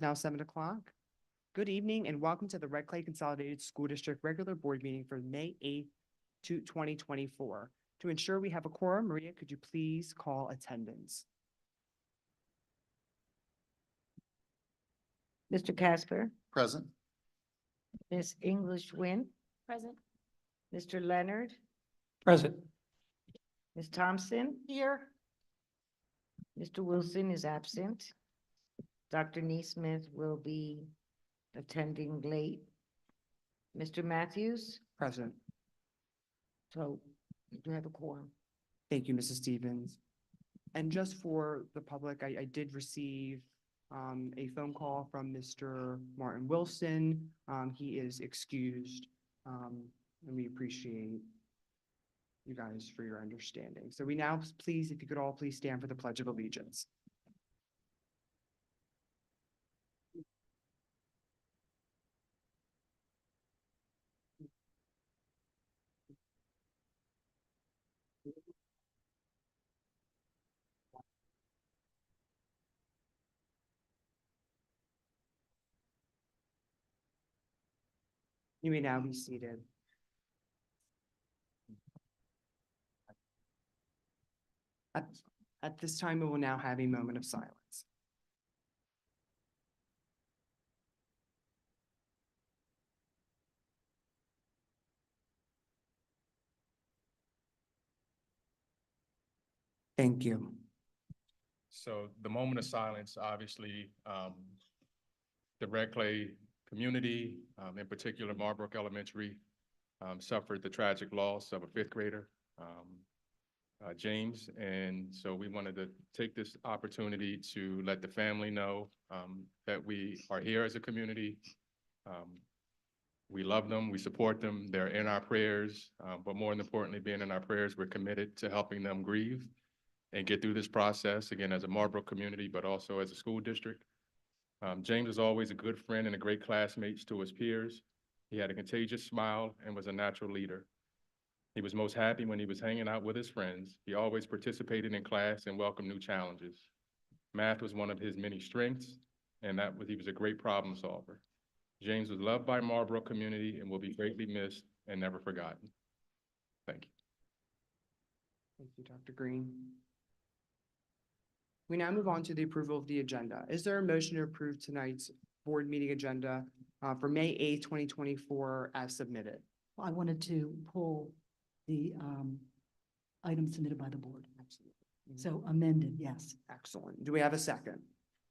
Now 7 o'clock. Good evening and welcome to the Red Clay Consolidated School District Regular Board Meeting for May 8th, 2024. To ensure we have a quorum, Maria, could you please call attendance? Mr. Casper, Present. Ms. English Wynn, Present. Mr. Leonard, Present. Ms. Thompson, Here. Mr. Wilson is absent. Dr. Neesmith will be attending late. Mr. Matthews, Present. so you do have a quorum. Thank you, Mrs. Stevens. And just for the public, I did receive a phone call from Mr. Martin Wilson. He is excused, and we appreciate you guys for your understanding. So we now, please, if you could all please stand for the Pledge of Allegiance. You may now be seated. At this time, we will now have a moment of silence. Thank you. So the moment of silence, obviously, the Red Clay community, in particular Marbrook Elementary, suffered the tragic loss of a fifth grader, James. And so we wanted to take this opportunity to let the family know that we are here as a community. We love them, we support them, they're in our prayers, but more importantly, being in our prayers, we're committed to helping them grieve and get through this process, again, as a Marbrook community, but also as a school district. James was always a good friend and a great classmate to his peers. He had a contagious smile and was a natural leader. He was most happy when he was hanging out with his friends. He always participated in class and welcomed new challenges. Math was one of his many strengths, and he was a great problem solver. James was loved by Marbrook community and will be greatly missed and never forgotten. Thank you. Thank you, Dr. Green. We now move on to the approval of the agenda. Is there a motion to approve tonight's board meeting agenda for May 8th, 2024 as submitted? Well, I wanted to pull the item submitted by the board. Absolutely. So amended, yes. Excellent. Do we have a second?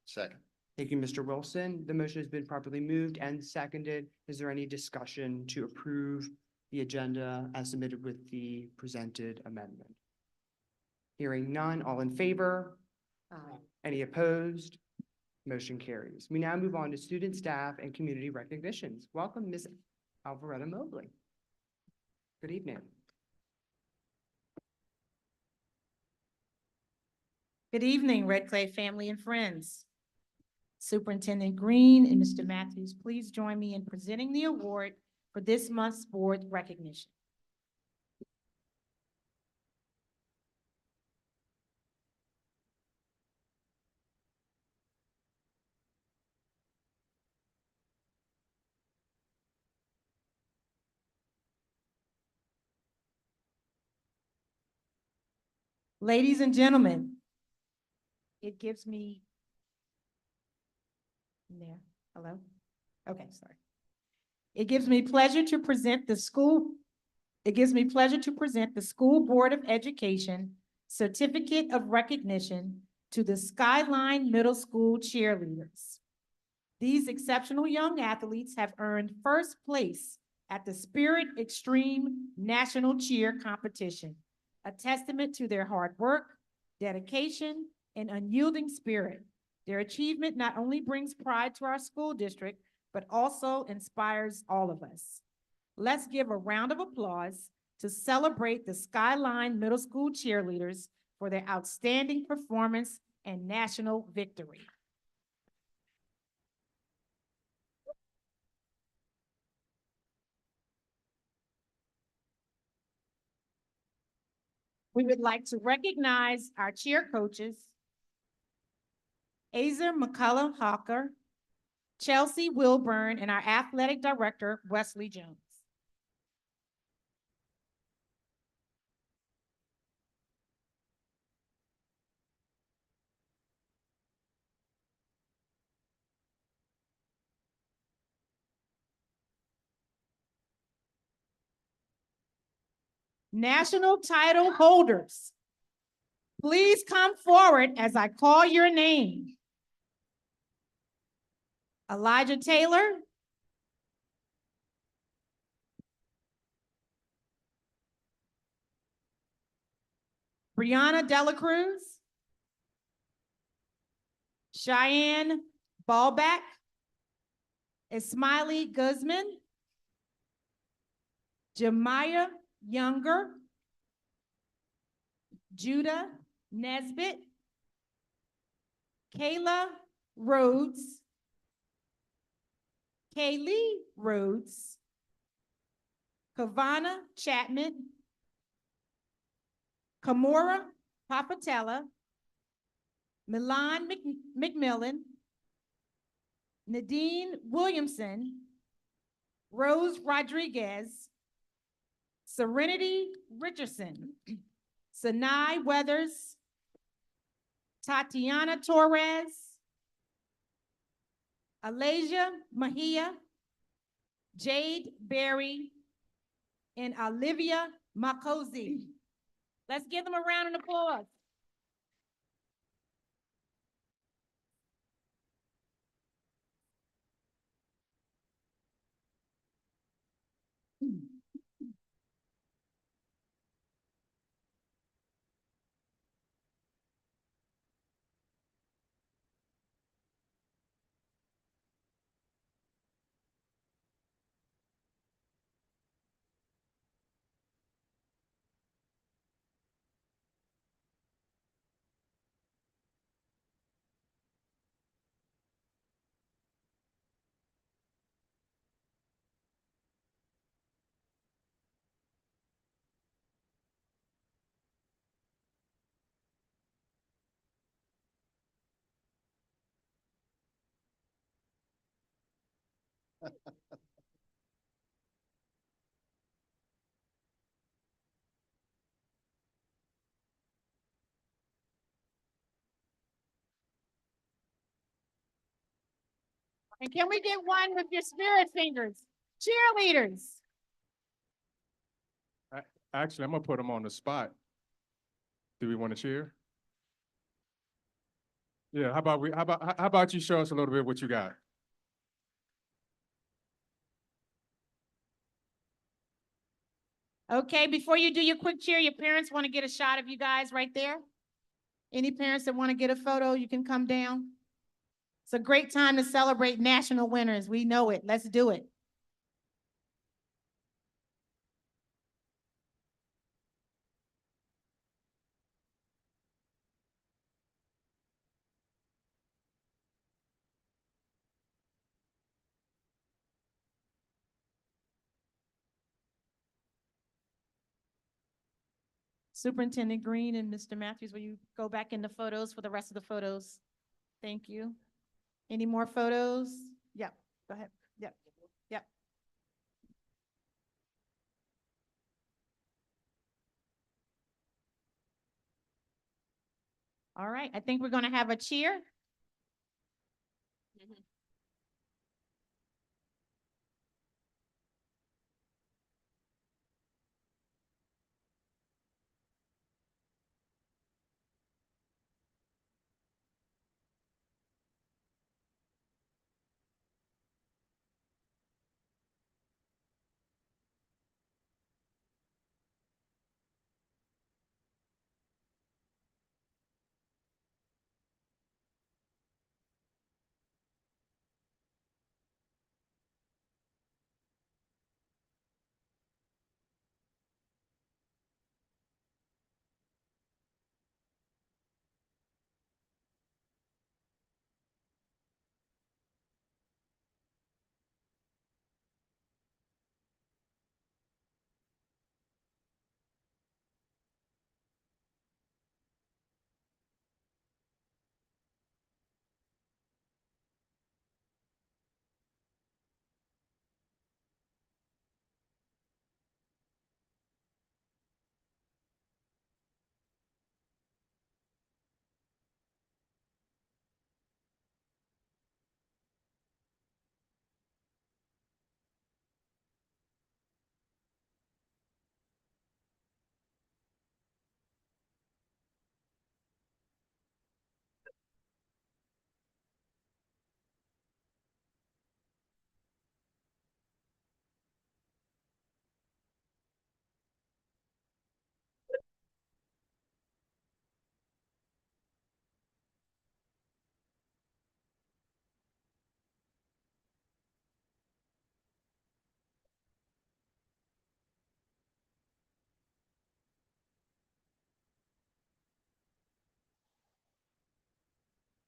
Second. Thank you, Mr. Wilson. The motion has been properly moved and seconded. Is there any discussion to approve the agenda as submitted with the presented amendment? Hearing none, all in favor? Any opposed? Motion carries. We now move on to student, staff, and community recognitions. Welcome, Ms. Alvaretta Mobley. Good evening. Good evening, Red Clay family and friends. Superintendent Green and Mr. Matthews, please join me in presenting the award for this month's board recognition. Ladies and gentlemen, it gives me, there, hello? Okay, sorry. It gives me pleasure to present the School Board of Education Certificate of Recognition to the Skyline Middle School cheerleaders. These exceptional young athletes have earned first place at the Spirit Extreme National Cheer Competition, a testament to their hard work, dedication, and unyielding spirit. Their achievement not only brings pride to our school district, but also inspires all of us. Let's give a round of applause to celebrate the Skyline Middle School cheerleaders for their outstanding performance and national victory. We would like to recognize our cheer coaches, Azer McCullough Hawker, Chelsea Wilburn, and our athletic director, Wesley Jones. National title holders, please come forward as I call your name. Elijah Taylor. Brianna Dela Cruz. Cheyenne Ballback. Ismaili Guzman. Jemiah Younger. Judah Nesbitt. Kayla Rhodes. Kaylee Rhodes. Kavana Chapman. Kamora Papatella. Milan McMillan. Nadine Williamson. Rose Rodriguez. Serenity Richardson. Sanai Weathers. Tatiana Torres. Alasia Mejia. Jade Berry. And Olivia Makosi. Let's give them a round of applause. And can we get one with your spirit fingers? Cheerleaders. Actually, I'm gonna put them on the spot. Do we want to cheer? Yeah, how about you show us a little bit what you got? Okay, before you do your quick cheer, your parents want to get a shot of you guys right there. Any parents that want to get a photo, you can come down. It's a great time to celebrate national winners. We know it. Let's do it. Superintendent Green and Mr. Matthews, will you go back in the photos for the rest of the photos? Thank you. Any more photos? Yep, go ahead. Yep, yep. All right, I think we're gonna have a cheer.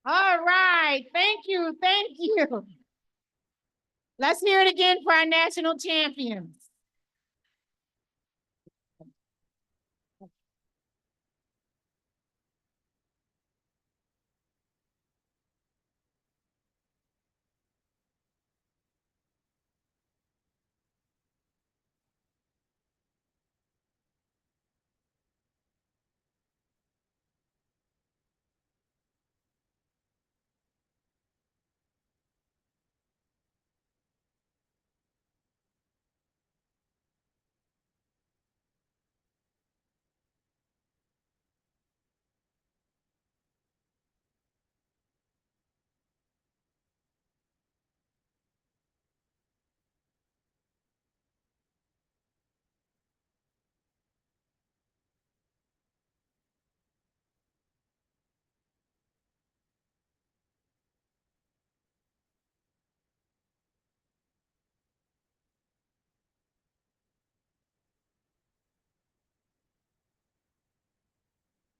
All right, thank you, thank you. Let's hear it again for our national champions.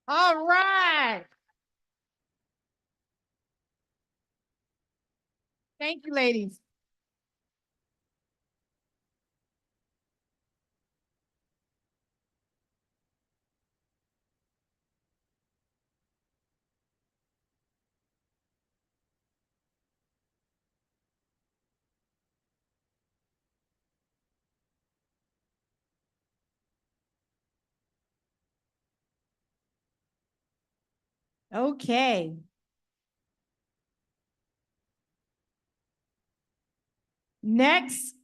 All right. Thank you, ladies. Okay. Next,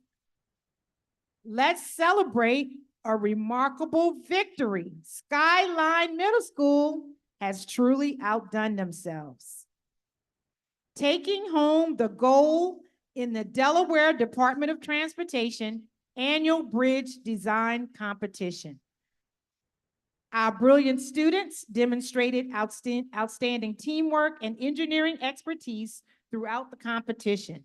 let's celebrate a remarkable victory. Skyline Middle School has truly outdone themselves, taking home the gold in the Delaware Department of Transportation Annual Bridge Design Competition. Our brilliant students demonstrated outstanding teamwork and engineering expertise throughout the competition.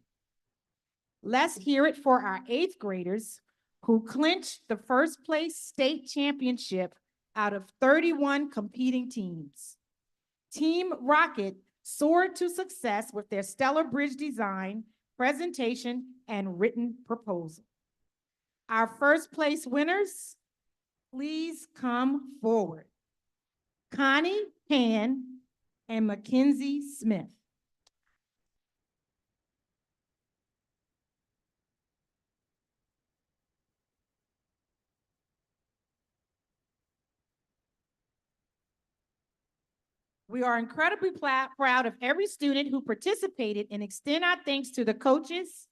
Let's hear it for our eighth graders who clinched the first place state championship out of 31 competing teams. Team Rocket soared to success with their stellar bridge design, presentation, and written proposal. Our first place winners, please come forward. Connie Pan and Mackenzie Smith. We are incredibly proud of every student who participated and extend our thanks to the coaches,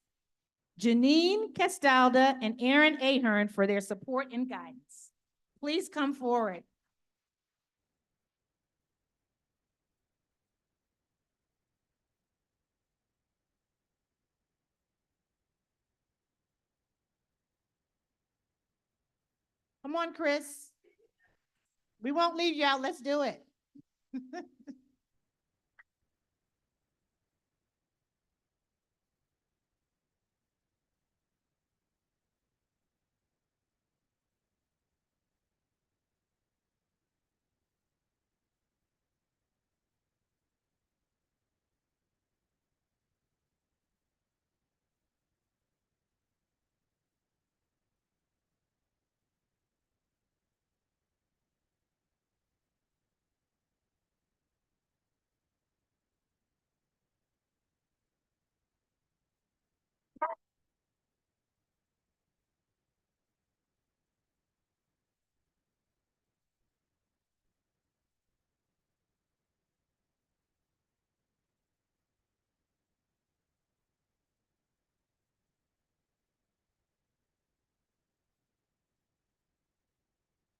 Janine Castalda and Aaron Ahern, for their support and guidance. Please come forward. Come on, Chris. We won't leave you out. Let's do it.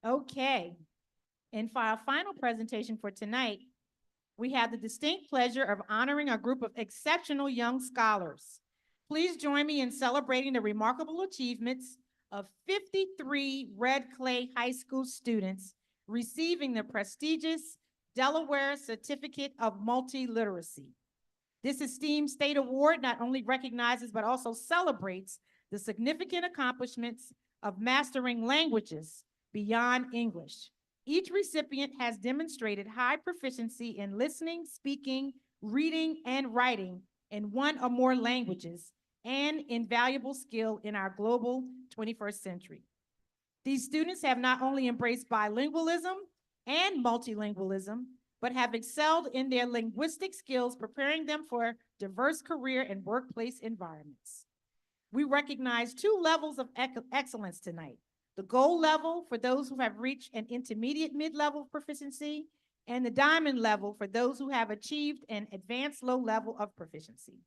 Okay. And for our final presentation for tonight, we have the distinct pleasure of honoring a group of exceptional young scholars. Please join me in celebrating the remarkable achievements of 53 Red Clay High School students receiving the prestigious Delaware Certificate of Multiliteracy. This esteemed state award not only recognizes but also celebrates the significant accomplishments of mastering languages beyond English. Each recipient has demonstrated high proficiency in listening, speaking, reading and writing in one or more languages, an invaluable skill in our global 21st century. These students have not only embraced bilingualism and multilingualism, but have excelled in their linguistic skills, preparing them for diverse career and workplace environments. We recognize two levels of excellence tonight: the gold level for those who have reached an intermediate mid-level proficiency, and the diamond level for those who have achieved an advanced low level of proficiency.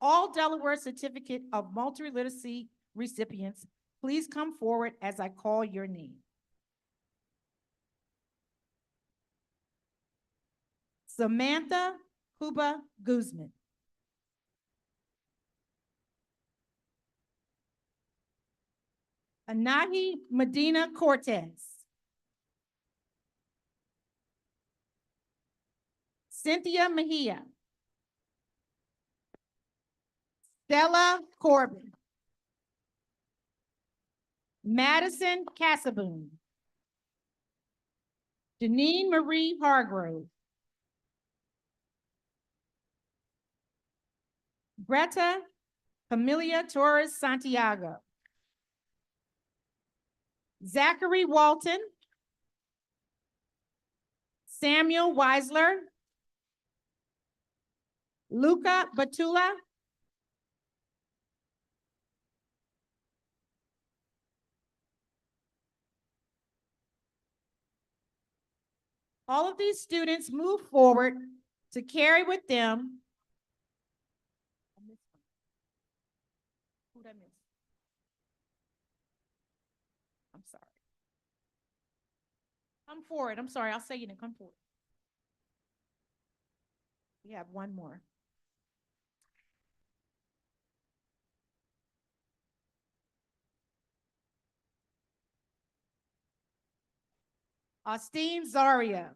All Delaware Certificate of Multiliteracy recipients, please come forward as I call your name. Samantha Cuba Guzman. Anahi Medina Cortez. Cynthia Mejia. Stella Corbin. Madison Casaboon. Janine Marie Hargrove. Greta Familia Torres Santiago. Zachary Walton. Samuel Weisler. Luca Batula. All of these students move forward to carry with them. Who'd I miss? I'm sorry. Come forward. I'm sorry. I'll say you then. Come forward. We have one more. Austin Zaria.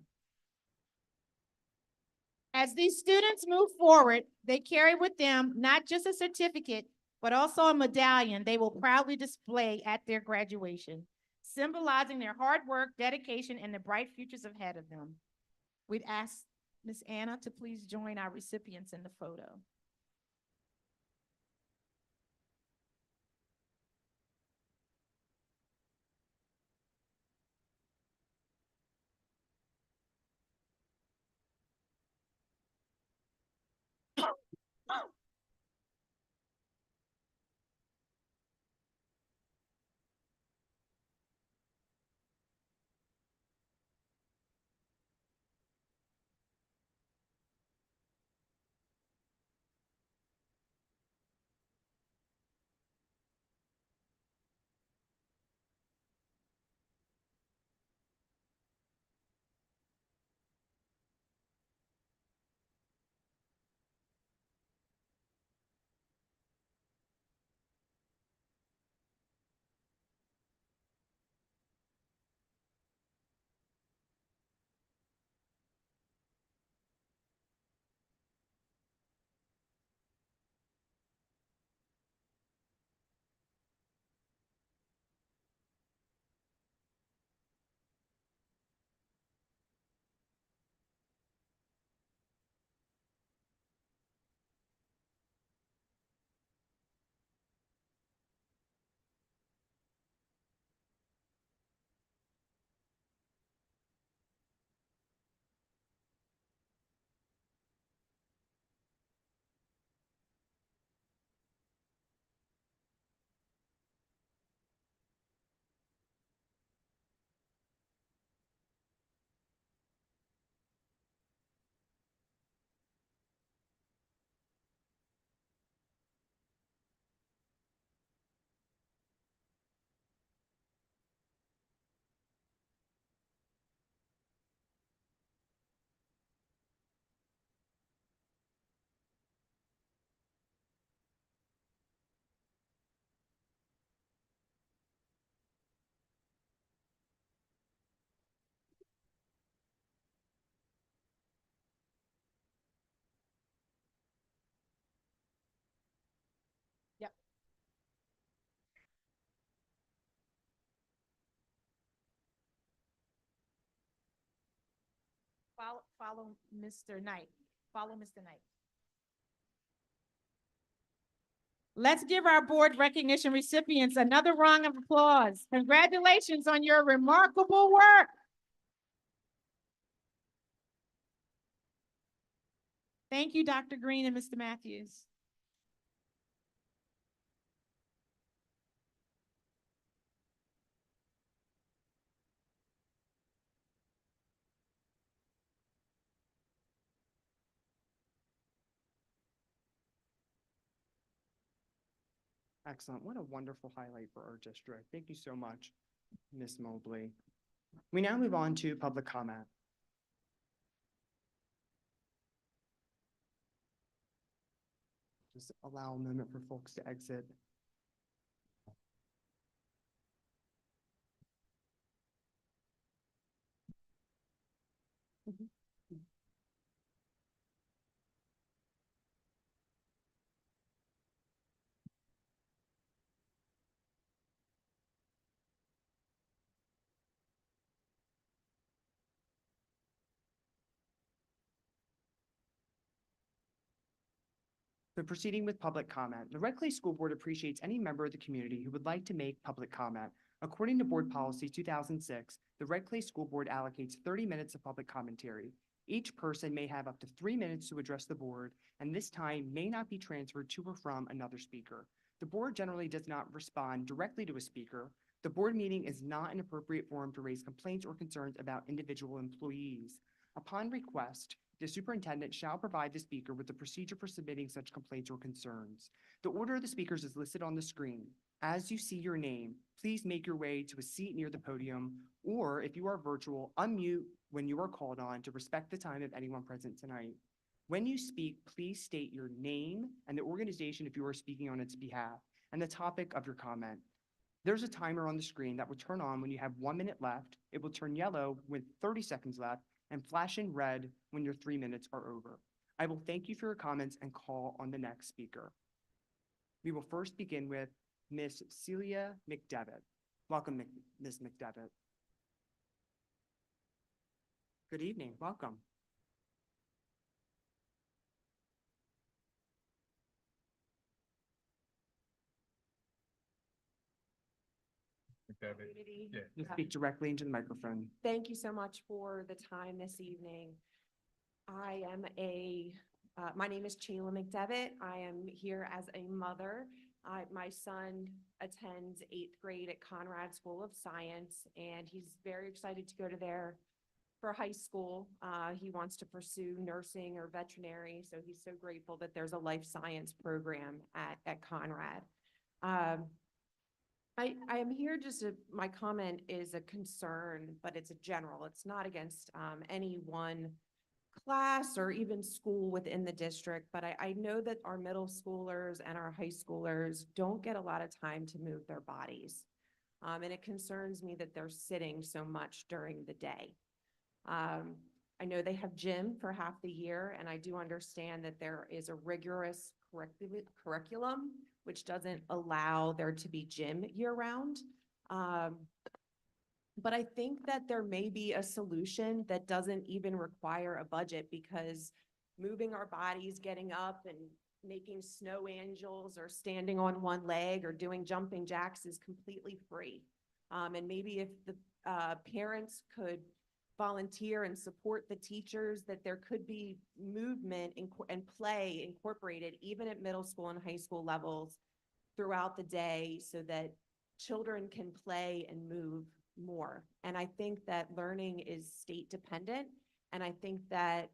As these students move forward, they carry with them not just a certificate, but also a medallion they will proudly display at their graduation, symbolizing their hard work, dedication, and the bright futures ahead of them. We'd ask Ms. Anna to please join our recipients in the photo. Yep. Follow Mr. Knight. Follow Mr. Knight. Let's give our board recognition recipients another round of applause. Congratulations on your remarkable work. Thank you, Dr. Green and Mr. Matthews. Excellent. What a wonderful highlight for our district. Thank you so much, Ms. Mobley. We now move on to public comment. Just allow a moment for folks to exit. So proceeding with public comment, the Red Clay School Board appreciates any member of the community who would like to make public comment. According to Board Policy 2006, the Red Clay School Board allocates 30 minutes of public commentary. Each person may have up to 3 minutes to address the board, and this time may not be transferred to or from another speaker. The board generally does not respond directly to a speaker. The board meeting is not an appropriate forum to raise complaints or concerns about individual employees. Upon request, the superintendent shall provide the speaker with the procedure for submitting such complaints or concerns. The order of the speakers is listed on the screen. As you see your name, please make your way to a seat near the podium, or if you are virtual, unmute when you are called on to respect the time of anyone present tonight. When you speak, please state your name and the organization if you are speaking on its behalf, and the topic of your comment. There's a timer on the screen that will turn on when you have 1 minute left. It will turn yellow with 30 seconds left and flash in red when your 3 minutes are over. I will thank you for your comments and call on the next speaker. We will first begin with Ms. Celia McDevitt. Welcome, Ms. McDevitt. Good evening, welcome. Community. Yeah. You speak directly into the microphone. Thank you so much for the time this evening. I am my name is Sheila McDevitt. I am here as a mother. My son attends 8th grade at Conrad School of Science, and he's very excited to go to there for high school. He wants to pursue nursing or veterinary, so he's so grateful that there's a life science program at Conrad. I am here my comment is a concern, but it's a general. It's not against any one class or even school within the district, but I know that our middle schoolers and our high schoolers don't get a lot of time to move their bodies. And it concerns me that they're sitting so much during the day. I know they have gym for half the year, and I do understand that there is a rigorous curriculum which doesn't allow there to be gym year-round. But I think that there may be a solution that doesn't even require a budget, because moving our bodies, getting up and making snow angels or standing on one leg or doing jumping jacks is completely free. And maybe if the parents could volunteer and support the teachers, that there could be movement and play incorporated even at middle school and high school levels throughout the day, so that children can play and move more. And I think that learning is state dependent. And I think that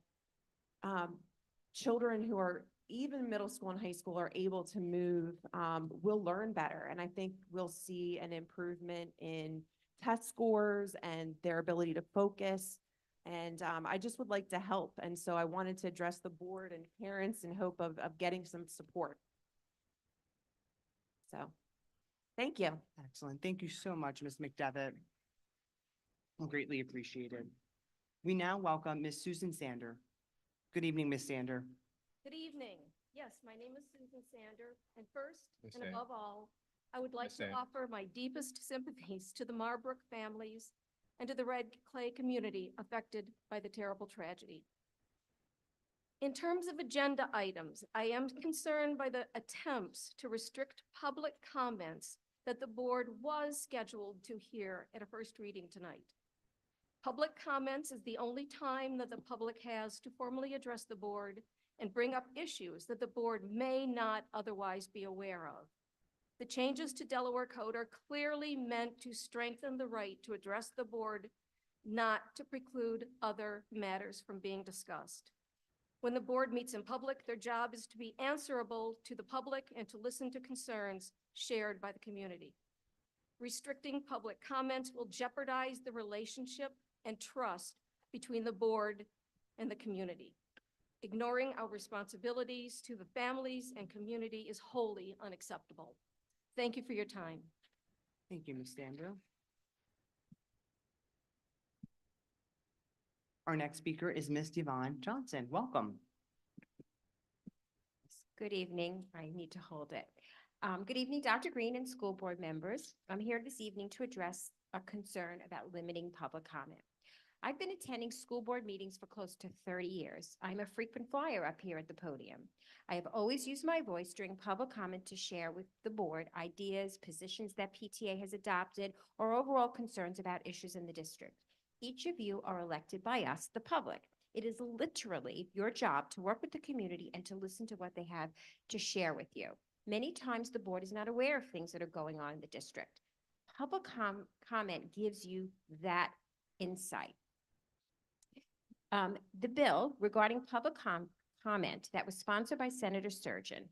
children who are even middle school and high school are able to move will learn better. And I think we'll see an improvement in test scores and their ability to focus. And I just would like to help. And so I wanted to address the board and parents in hope of getting some support. So, thank you. Excellent. Thank you so much, Ms. McDevitt. Greatly appreciated. We now welcome Ms. Susan Sander. Good evening, Ms. Sander. Good evening. Yes, my name is Susan Sander, and first Ms. and Sander. above all, I would like Ms. to Sander. offer my deepest sympathies to the Marbrook families and to the Red Clay community affected by the terrible tragedy. In terms of agenda items, I am concerned by the attempts to restrict public comments that the board was scheduled to hear at a first reading tonight. Public comments is the only time that the public has to formally address the board and bring up issues that the board may not otherwise be aware of. The changes to Delaware Code are clearly meant to strengthen the right to address the board, not to preclude other matters from being discussed. When the board meets in public, their job is to be answerable to the public and to listen to concerns shared by the community. Restricting public comments will jeopardize the relationship and trust between the board and the community. Ignoring our responsibilities to the families and community is wholly unacceptable. Thank you for your time. Thank you, Ms. Sander. Our next speaker is Ms. Yvonne Johnson. Welcome. Good evening. I need to hold it. Good evening, Dr. Green and school board members. I'm here this evening to address a concern about limiting public comment. I've been attending school board meetings for close to 30 years. I'm a frequent flyer up here at the podium. I have always used my voice during public comment to share with the board ideas, positions that PTA has adopted, or overall concerns about issues in the district. Each of you are elected by us, the public. It is literally your job to work with the community and to listen to what they have to share with you. Many times the board is not aware of things that are going on in the district. Public comment gives you that insight. The bill regarding public comment that was sponsored by Senator Sturgeon,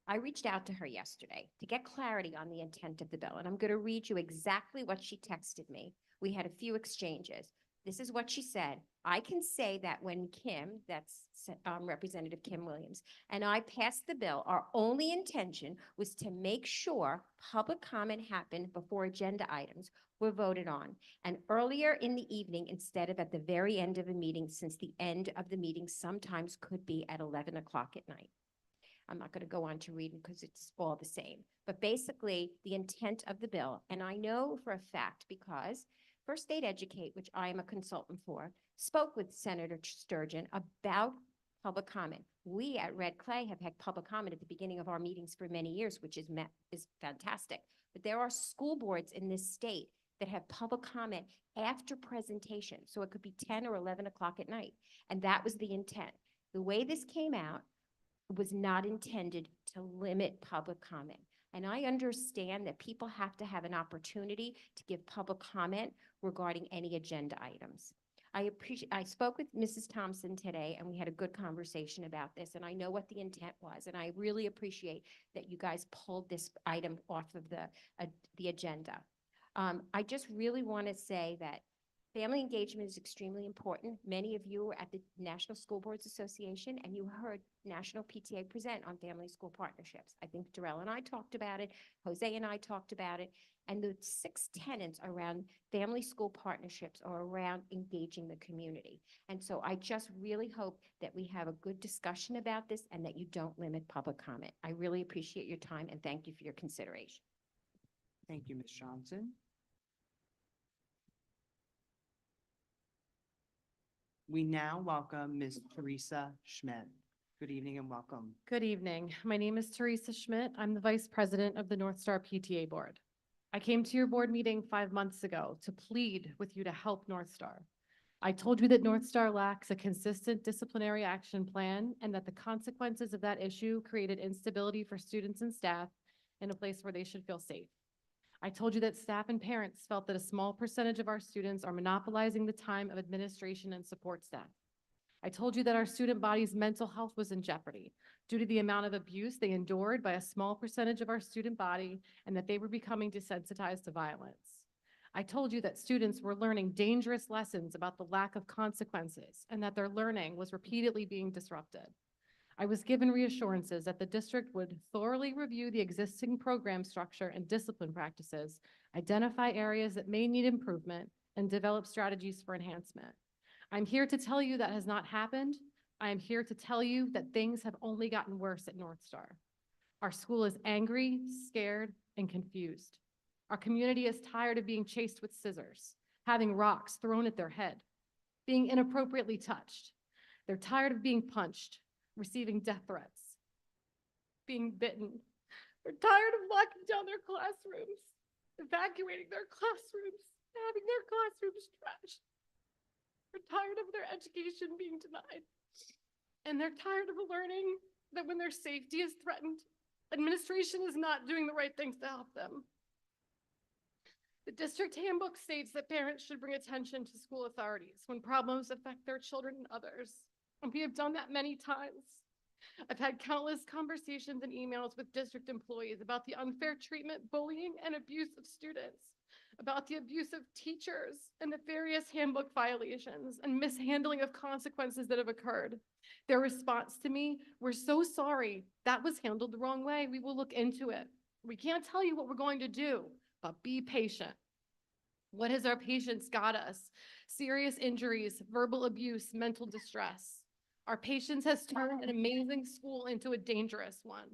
I reached out to her yesterday to get clarity on the intent of the bill, and I'm going to read you exactly what she texted me. We had a few exchanges. This is what she said. I can say that when Kim, that's Representative Kim Williams, and I passed the bill, our only intention was to make sure public comment happened before agenda items were voted on, and earlier in the evening instead of at the very end of a meeting, since the end of the meeting sometimes could be at 11 o'clock at night. I'm not going to go on to read because it's all the same. But basically, the intent of the bill, and I know for a fact because First State Educate, which I am a consultant for, spoke with Senator Sturgeon about public comment. We at Red Clay have had public comment at the beginning of our meetings for many years, which is fantastic. But there are school boards in this state that have public comment after presentation. So it could be 10 or 11 o'clock at night. And that was the intent. The way this came out was not intended to limit public comment. And I understand that people have to have an opportunity to give public comment regarding any agenda items. I spoke with Mrs. Thompson today and we had a good conversation about this, and I know what the intent was, and I really appreciate that you guys pulled this item off of the agenda. I just really want to say that family engagement is extremely important. Many of you were at the National School Boards Association and you heard National PTA present on family school partnerships. I think Darrell and I talked about it, Jose and I talked about it, and the 6 tenets around family school partnerships are around engaging the community. And so I just really hope that we have a good discussion about this and that you don't limit public comment. I really appreciate your time and thank you for your consideration. Thank you, Ms. Johnson. We now welcome Ms. Teresa Schmidt. Good evening and welcome. Good evening. My name is Teresa Schmidt. I'm the Vice President of the North Star PTA Board. I came to your board meeting 5 months ago to plead with you to help North Star. I told you that North Star lacks a consistent disciplinary action plan and that the consequences of that issue created instability for students and staff in a place where they should feel safe. I told you that staff and parents felt that a small percentage of our students are monopolizing the time of administration and support staff. I told you that our student body's mental health was in jeopardy due to the amount of abuse they endured by a small percentage of our student body and that they were becoming desensitized to violence. I told you that students were learning dangerous lessons about the lack of consequences and that their learning was repeatedly being disrupted. I was given reassurances that the district would thoroughly review the existing program structure and discipline practices, identify areas that may need improvement, and develop strategies for enhancement. I'm here to tell you that has not happened. I am here to tell you that things have only gotten worse at North Star. Our school is angry, scared, and confused. Our community is tired of being chased with scissors, having rocks thrown at their head, being inappropriately touched. They're tired of being punched, receiving death threats, being bitten. They're tired of locking down their classrooms, evacuating their classrooms, having their classrooms trashed. They're tired of their education being denied. And they're tired of learning that when their safety is threatened, administration is not doing the right things to help them. The district handbook states that parents should bring attention to school authorities when problems affect their children and others. And we have done that many times. I've had countless conversations and emails with district employees about the unfair treatment, bullying, and abuse of students, about the abuse of teachers and the various handbook violations and mishandling of consequences that have occurred. Their response to me, "We're so sorry. That was handled the wrong way. We will look into it. We can't tell you what we're going to do, but be patient." What has our patience got us? Serious injuries, verbal abuse, mental distress. Our patience has turned an amazing school into a dangerous one.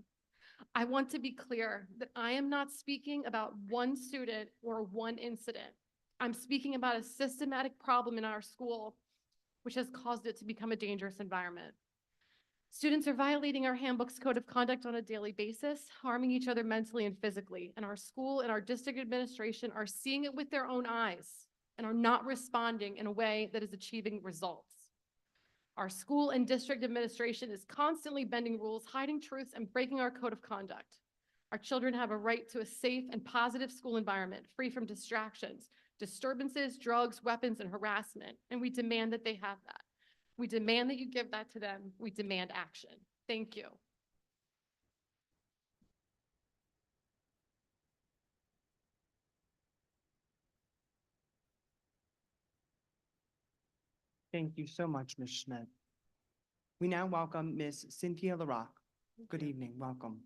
I want to be clear that I am not speaking about one student or one incident. I'm speaking about a systematic problem in our school, which has caused it to become a dangerous environment. Students are violating our handbook's code of conduct on a daily basis, harming each other mentally and physically, and our school and our district administration are seeing it with their own eyes and are not responding in a way that is achieving results. Our school and district administration is constantly bending rules, hiding truths, and breaking our code of conduct. Our children have a right to a safe and positive school environment, free from distractions, disturbances, drugs, weapons, and harassment, and we demand that they have that. We demand that you give that to them. We demand action. Thank you. Thank you so much, Ms. Schmidt. We now welcome Ms. Cynthia LaRock. Good evening, welcome.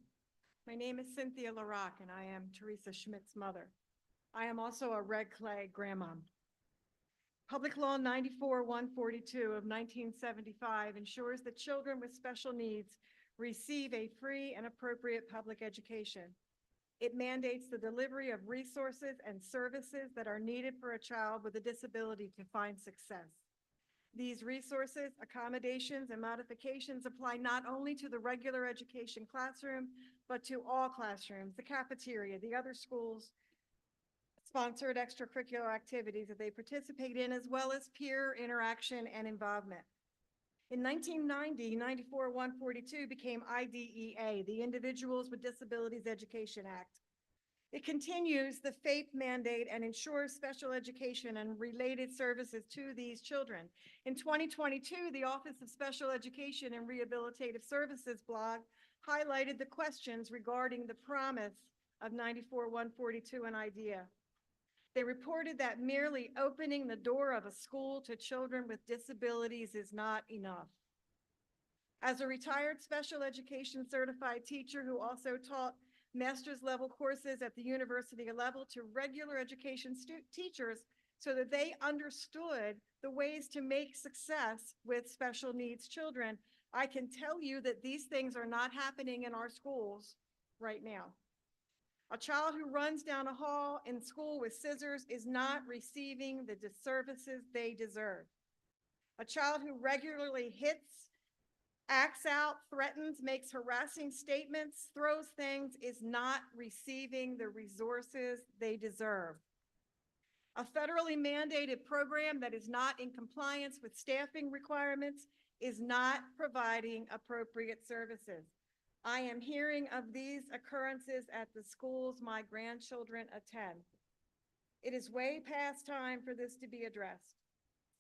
My name is Cynthia LaRock, and I am Teresa Schmidt's mother. I am also a Red Clay grandmom. Public Law 94-142 of 1975 ensures that children with special needs receive a free and appropriate public education. It mandates the delivery of resources and services that are needed for a child with a disability to find success. These resources, accommodations, and modifications apply not only to the regular education classroom, but to all classrooms, the cafeteria, the other schools, sponsored extracurricular activities that they participate in, as well as peer interaction and involvement. In 1990, 94-142 became IDEA, the Individuals with Disabilities Education Act. It continues the FAPE mandate and ensures special education and related services to these children. In 2022, the Office of Special Education and Rehabilitative Services blog highlighted the questions regarding the promise of 94-142 and IDEA. They reported that merely opening the door of a school to children with disabilities is not enough. As a retired special education certified teacher who also taught master's level courses at the university level to regular education teachers so that they understood the ways to make success with special needs children, I can tell you that these things are not happening in our schools right now. A child who runs down a hall in school with scissors is not receiving the services they deserve. A child who regularly hits, acts out, threatens, makes harassing statements, throws things, is not receiving the resources they deserve. A federally mandated program that is not in compliance with staffing requirements is not providing appropriate services. I am hearing of these occurrences at the schools my grandchildren attend. It is way past time for this to be addressed.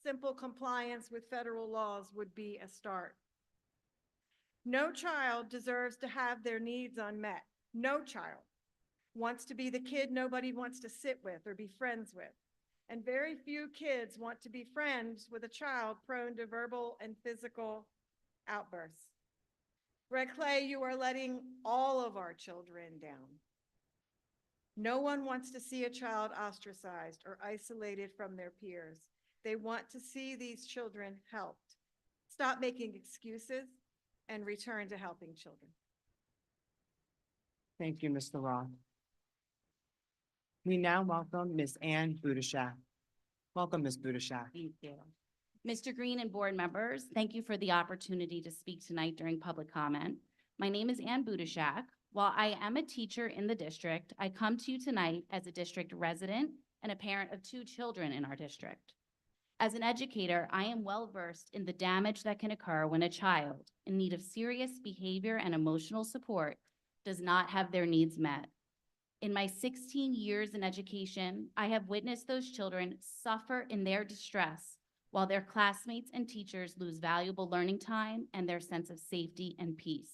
Simple compliance with federal laws would be a start. No child deserves to have their needs unmet. No child wants to be the kid nobody wants to sit with or be friends with. And very few kids want to be friends with a child prone to verbal and physical outbursts. Red Clay, you are letting all of our children down. No one wants to see a child ostracized or isolated from their peers. They want to see these children helped. Stop making excuses and return to helping children. Thank you, Ms. LaRock. We now welcome Ms. Ann Budashak. Welcome, Ms. Budashak. Thank you. Mr. Green and board members, thank you for the opportunity to speak tonight during public comment. My name is Ann Budashak. While I am a teacher in the district, I come to you tonight as a district resident and a parent of 2 children in our district. As an educator, I am well-versed in the damage that can occur when a child in need of serious behavior and emotional support does not have their needs met. In my 16 years in education, I have witnessed those children suffer in their distress while their classmates and teachers lose valuable learning time and their sense of safety and peace.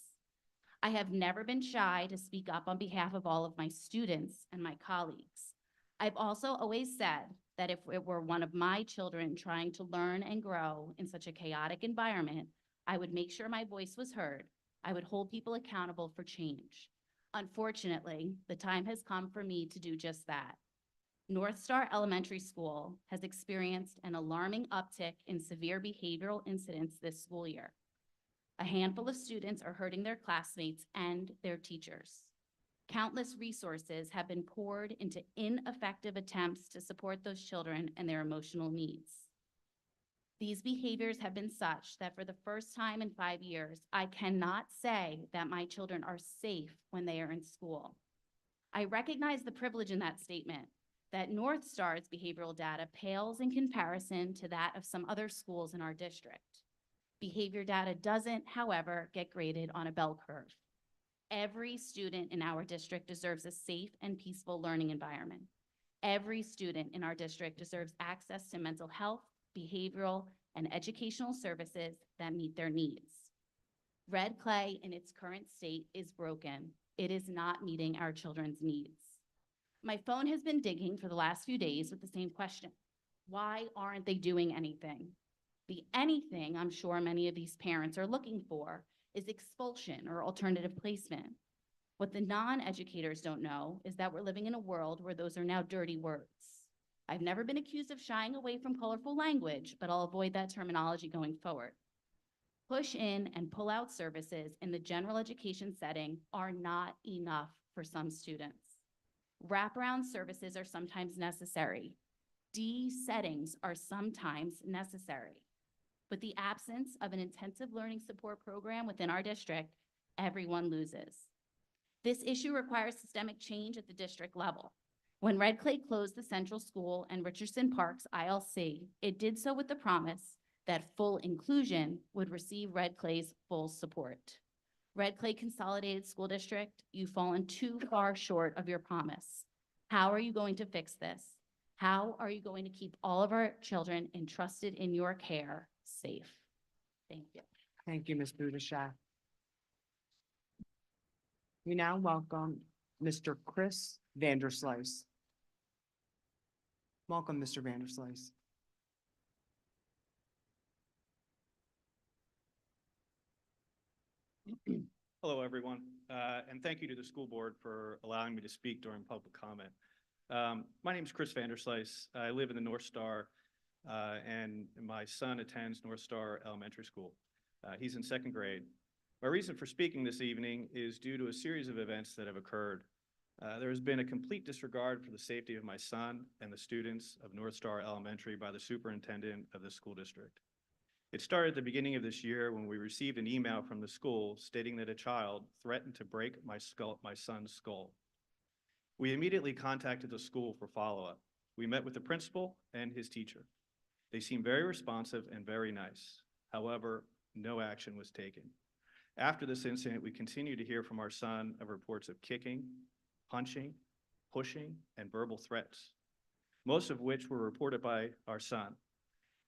I have never been shy to speak up on behalf of all of my students and my colleagues. I've also always said that if it were one of my children trying to learn and grow in such a chaotic environment, I would make sure my voice was heard. I would hold people accountable for change. Unfortunately, the time has come for me to do just that. North Star Elementary School has experienced an alarming uptick in severe behavioral incidents this school year. A handful of students are hurting their classmates and their teachers. Countless resources have been poured into ineffective attempts to support those children and their emotional needs. These behaviors have been such that for the first time in 5 years, I cannot say that my children are safe when they are in school. I recognize the privilege in that statement, that North Star's behavioral data pales in comparison to that of some other schools in our district. Behavior data doesn't, however, get graded on a bell curve. Every student in our district deserves a safe and peaceful learning environment. Every student in our district deserves access to mental health, behavioral, and educational services that meet their needs. Red clay in its current state is broken. It is not meeting our children's needs. My phone has been digging for the last few days with the same question. Why aren't they doing anything? The anything I'm sure many of these parents are looking for is expulsion or alternative placement. What the non-educators don't know is that we're living in a world where those are now dirty words. I've never been accused of shying away from colorful language, but I'll avoid that terminology going forward. Push in and pull out services in the general education setting are not enough for some students. Wraparound services are sometimes necessary. D settings are sometimes necessary. With the absence of an intensive learning support program within our district, everyone loses. This issue requires systemic change at the district level. When Red Clay closed the Central School and Richardson Park's ILC, it did so with the promise that full inclusion would receive Red Clay's full support. Red Clay Consolidated School District, you've fallen too far short of your promise. How are you going to fix this? How are you going to keep all of our children entrusted in your care safe? Thank you. Thank you, Ms. Budashak. We now welcome Mr. Chris Vanderslice. Welcome, Mr. Vanderslice. Hello, everyone, and thank you to the school board for allowing me to speak during public comment. My name is Chris Vanderslice. I live in the North Star, and my son attends North Star Elementary School. He's in 2nd grade. My reason for speaking this evening is due to a series of events that have occurred. There has been a complete disregard for the safety of my son and the students of North Star Elementary by the superintendent of the school district. It started at the beginning of this year when we received an email from the school stating that a child threatened to break my son's skull. We immediately contacted the school for follow-up. We met with the principal and his teacher. They seemed very responsive and very nice. However, no action was taken. After this incident, we continued to hear from our son of reports of kicking, punching, pushing, and verbal threats, most of which were reported by our son.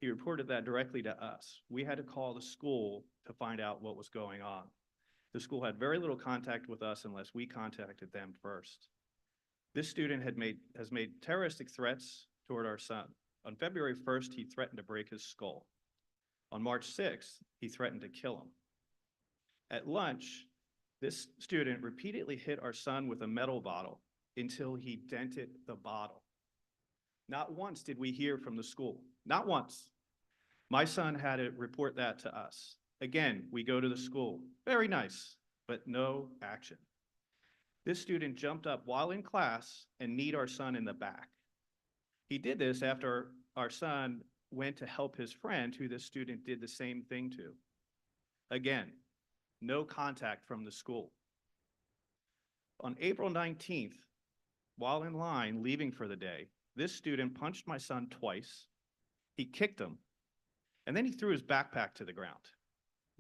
He reported that directly to us. We had to call the school to find out what was going on. The school had very little contact with us unless we contacted them first. This student has made terroristic threats toward our son. On February 1st, he threatened to break his skull. On March 6th, he threatened to kill him. At lunch, this student repeatedly hit our son with a metal bottle until he dented the bottle. Not once did we hear from the school, not once. My son had to report that to us. Again, we go to the school, very nice, but no action. This student jumped up while in class and kneed our son in the back. He did this after our son went to help his friend who this student did the same thing to. Again, no contact from the school. On April 19th, while in line leaving for the day, this student punched my son twice. He kicked him, and then he threw his backpack to the ground.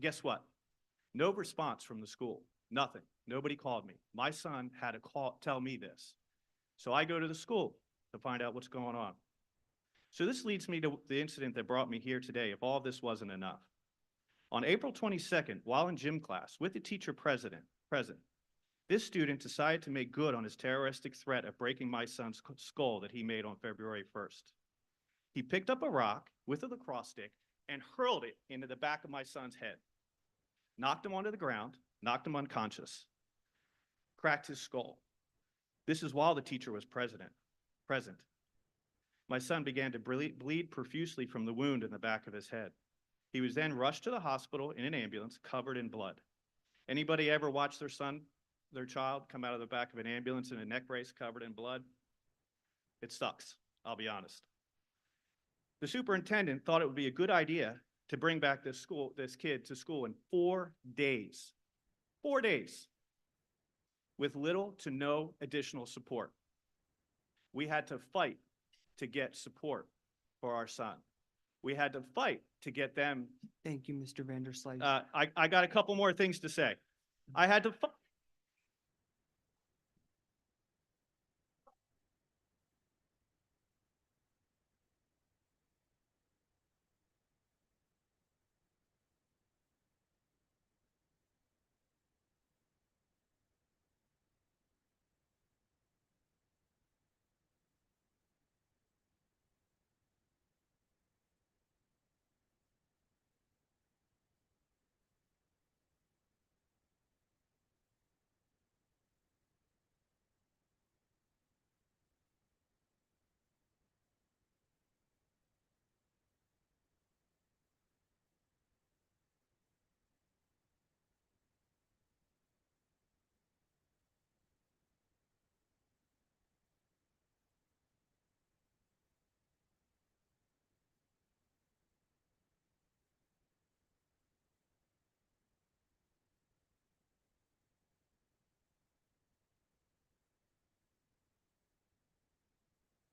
Guess what? No response from the school. Nothing. Nobody called me. My son had to tell me this. So I go to the school to find out what's going on. So this leads me to the incident that brought me here today, if all of this wasn't enough. On April 22nd, while in gym class with the teacher present, this student decided to make good on his terroristic threat of breaking my son's skull that he made on February 1st. He picked up a rock with a lacrosse stick and hurled it into the back of my son's head, knocked him onto the ground, knocked him unconscious, cracked his skull. This is while the teacher was present. My son began to bleed profusely from the wound in the back of his head. He was then rushed to the hospital in an ambulance covered in blood. Anybody ever watch their child come out of the back of an ambulance in a neck brace covered in blood? It sucks, I'll be honest. The superintendent thought it would be a good idea to bring back this kid to school in 4 days. 4 days. With little to no additional support. We had to fight to get support for our son. We had to fight to get them. Thank you, Mr. Vanderslice. I got a couple more things to say. I had to fight.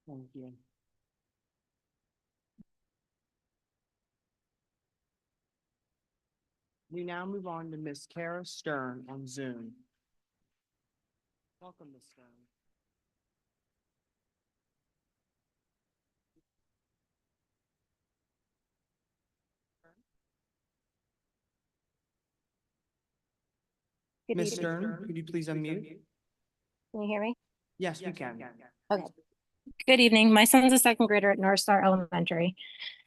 Thank you. We now move on to Ms. Kara Stern on Zoom. Welcome, Ms. Stern. Good Ms. evening. Stern, could you please unmute? Can you hear me? Yes, we can. Okay. Good evening. My son's a second grader at North Star Elementary.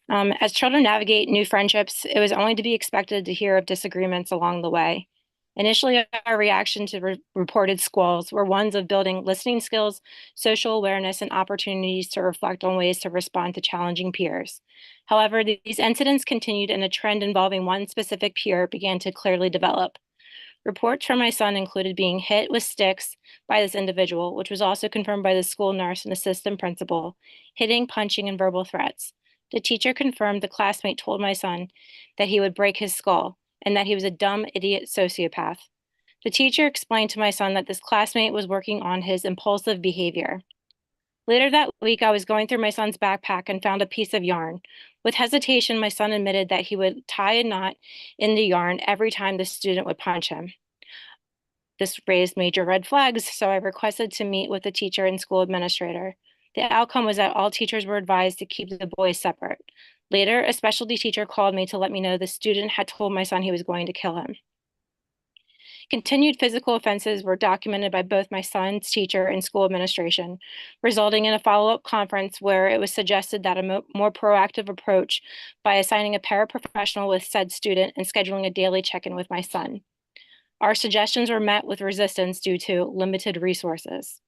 As children navigate new friendships, it was only to be expected to hear of disagreements along the way. Initially, our reaction to reported squalls were ones of building listening skills, social awareness, and opportunities to reflect on ways to respond to challenging peers. However, these incidents continued and a trend involving one specific peer began to clearly develop. Reports from my son included being hit with sticks by this individual, which was also confirmed by the school nurse and assistant principal, hitting, punching, and verbal threats. The teacher confirmed the classmate told my son that he would break his skull and that he was a dumb, idiot sociopath. The teacher explained to my son that this classmate was working on his impulsive behavior. Later that week, I was going through my son's backpack and found a piece of yarn. With hesitation, my son admitted that he would tie a knot in the yarn every time the student would punch him. This raised major red flags, so I requested to meet with the teacher and school administrator. The outcome was that all teachers were advised to keep the boys separate. Later, a specialty teacher called me to let me know the student had told my son he was going to kill him. Continued physical offenses were documented by both my son's teacher and school administration, resulting in a follow-up conference where it was suggested that a more proactive approach by assigning a paraprofessional with said student and scheduling a daily check-in with my son. Our suggestions were met with resistance due to limited resources.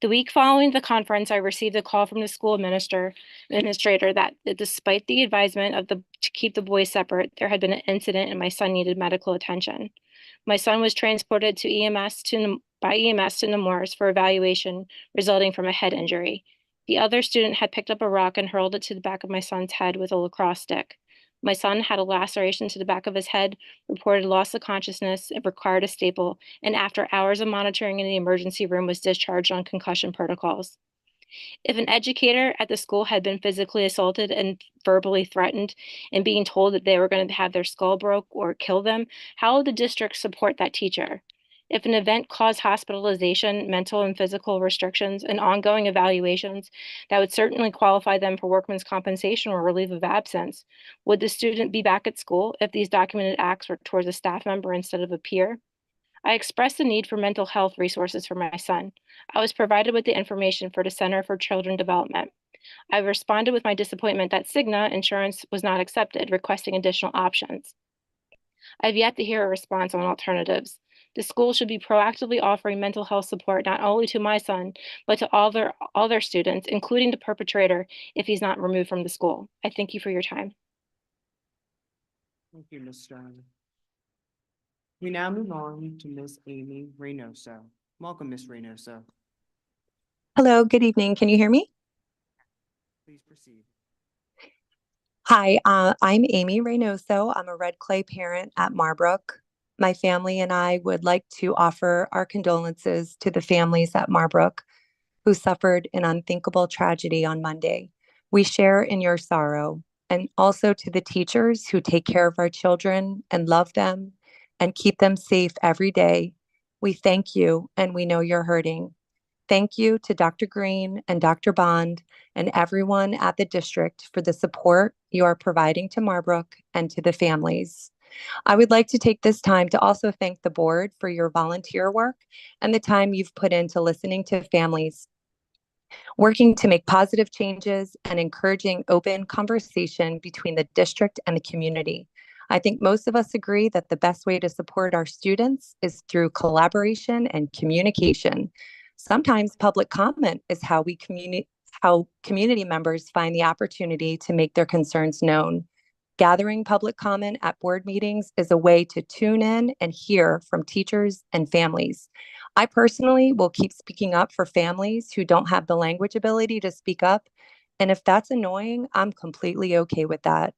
The week following the conference, I received a call from the school administrator that despite the advisement to keep the boys separate, there had been an incident and my son needed medical attention. My son was transported to by EMS to Nemours for evaluation resulting from a head injury. The other student had picked up a rock and hurled it to the back of my son's head with a lacrosse stick. My son had a laceration to the back of his head, reported loss of consciousness, and required a staple, and after hours of monitoring in the emergency room was discharged on concussion protocols. If an educator at the school had been physically assaulted and verbally threatened and being told that they were going to have their skull broke or kill them, how would the district support that teacher? If an event caused hospitalization, mental and physical restrictions, and ongoing evaluations that would certainly qualify them for workman's compensation or relief of absence, would the student be back at school if these documented acts were towards a staff member instead of a peer? I expressed the need for mental health resources for my son. I was provided with the information for the Center for Children Development. I responded with my disappointment that Cigna insurance was not accepted, requesting additional options. I've yet to hear a response on alternatives. The school should be proactively offering mental health support not only to my son, but to all their students, including the perpetrator, if he's not removed from the school. I thank you for your time. Thank you, Ms. Stern. We now move on to Ms. Amy Reynoso. Welcome, Ms. Reynoso. Hello, good evening. Can you hear me? Please proceed. Hi, I'm Amy Reynoso. I'm a red clay parent at Marbrook. My family and I would like to offer our condolences to the families at Marbrook who suffered an unthinkable tragedy on Monday. We share in your sorrow, and also to the teachers who take care of our children and love them and keep them safe every day. We thank you, and we know you're hurting. Thank you to Dr. Green and Dr. Bond and everyone at the district for the support you are providing to Marbrook and to the families. I would like to take this time to also thank the board for your volunteer work and the time you've put into listening to families, working to make positive changes and encouraging open conversation between the district and the community. I think most of us agree that the best way to support our students is through collaboration and communication. Sometimes public comment is how community members find the opportunity to make their concerns known. Gathering public comment at board meetings is a way to tune in and hear from teachers and families. I personally will keep speaking up for families who don't have the language ability to speak up. And if that's annoying, I'm completely okay with that.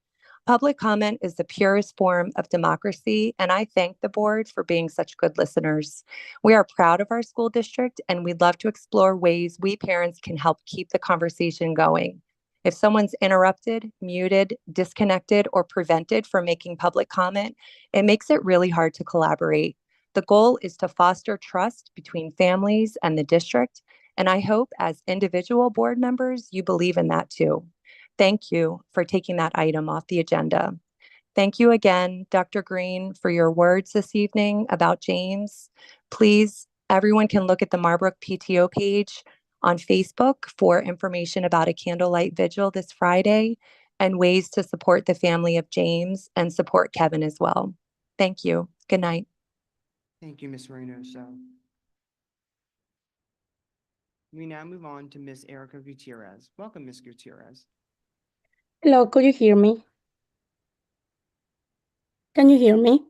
Public comment is the purest form of democracy, and I thank the board for being such good listeners. We are proud of our school district, and we'd love to explore ways we parents can help keep the conversation going. If someone's interrupted, muted, disconnected, or prevented from making public comment, it makes it really hard to collaborate. The goal is to foster trust between families and the district, and I hope as individual board members, you believe in that too. Thank you for taking that item off the agenda. Thank you again, Dr. Green, for your words this evening about James. Please, everyone can look at the Marbrook PTO page on Facebook for information about a candlelight vigil this Friday and ways to support the family of James and support Kevin as well. Thank you. Good night. Thank you, Ms. Reynoso. We now move on to Ms. Erica Gutierrez. Welcome, Ms. Gutierrez. Hello, could you hear me? Can you hear me?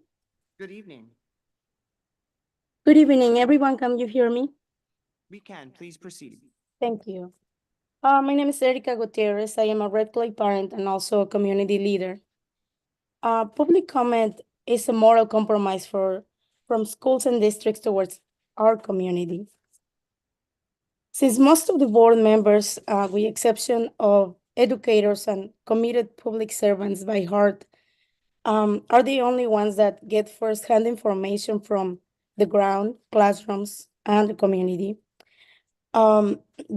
Good evening. Good evening, everyone. Can you hear me? We can. Please proceed. Thank you. My name is Erica Gutierrez. I am a red clay parent and also a community leader. Public comment is a moral compromise from schools and districts towards our community. Since most of the board members, with the exception of educators and committed public servants by heart, are the only ones that get firsthand information from the ground, classrooms, and the community.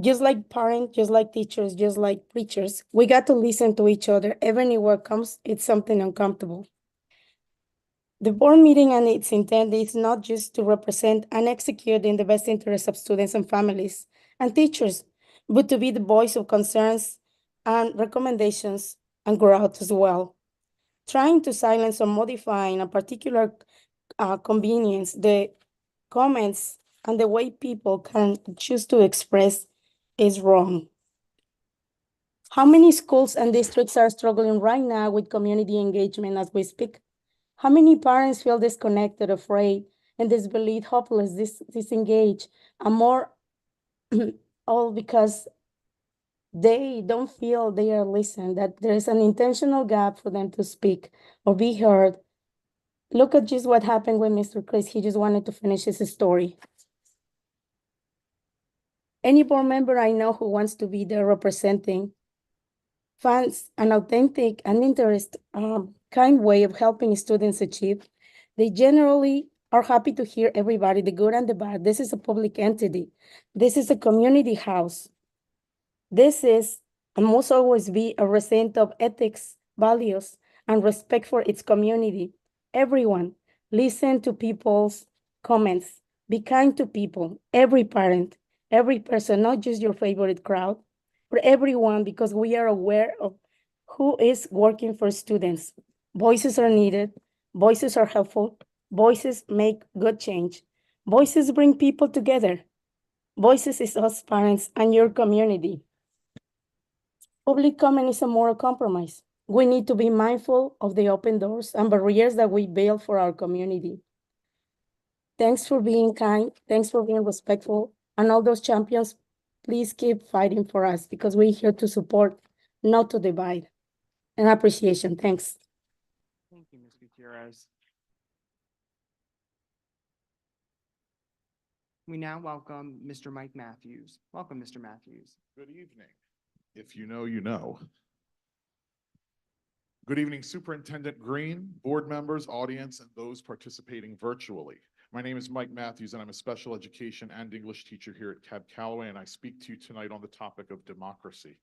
Just like parents, just like teachers, just like preachers, we got to listen to each other. Even if what comes, it's something uncomfortable. The board meeting and its intent is not just to represent and execute in the best interest of students and families and teachers, but to be the voice of concerns and recommendations and growth as well. Trying to silence or modifying a particular convenience, the comments and the way people can choose to express is wrong. How many schools and districts are struggling right now with community engagement as we speak? How many parents feel disconnected, afraid, and disbelieved, hopeless, disengaged, and more all because they don't feel they are listened, that there is an intentional gap for them to speak or be heard. Look at just what happened with Mr. Chris. He just wanted to finish his story. Any board member I know who wants to be there representing finds an authentic and kind way of helping students achieve. They generally are happy to hear everybody, the good and the bad. This is a public entity. This is a community house. This is and must always be a representative of ethics, values, and respect for its community. Everyone, listen to people's comments. Be kind to people, every parent, every person, not just your favorite crowd, but everyone, because we are aware of who is working for students. Voices are needed. Voices are helpful. Voices make good change. Voices bring people together. Voices is us parents and your community. Public comment is a moral compromise. We need to be mindful of the open doors and barriers that we build for our community. Thanks for being kind. Thanks for being respectful. And all those champions, please keep fighting for us because we're here to support, not to divide. And appreciation. Thanks. Thank you, Ms. Gutierrez. We now welcome Mr. Mike Matthews. Welcome, Mr. Matthews. Good evening. If you know, you know. Good evening, Superintendent Green, board members, audience, and those participating virtually. My name is Mike Matthews, and I'm a special education and English teacher here at Cab Calloway, and I speak to you tonight on the topic of democracy.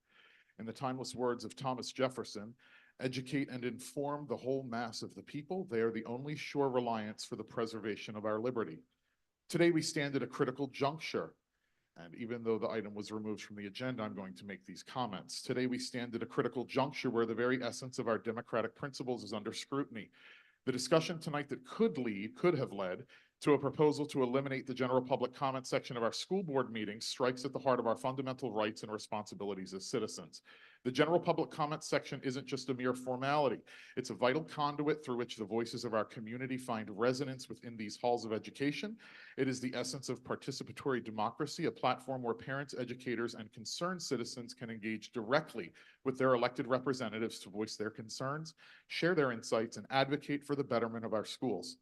In the timeless words of Thomas Jefferson, educate and inform the whole mass of the people. They are the only sure reliance for the preservation of our liberty. Today, we stand at a critical juncture. And even though the item was removed from the agenda, I'm going to make these comments. Today, we stand at a critical juncture where the very essence of our democratic principles is under scrutiny. The discussion tonight that could have led to a proposal to eliminate the general public comment section of our school board meetings strikes at the heart of our fundamental rights and responsibilities as citizens. The general public comment section isn't just a mere formality. It's a vital conduit through which the voices of our community find resonance within these halls of education. It is the essence of participatory democracy, a platform where parents, educators, and concerned citizens can engage directly with their elected representatives to voice their concerns, share their insights, and advocate for the betterment of our schools.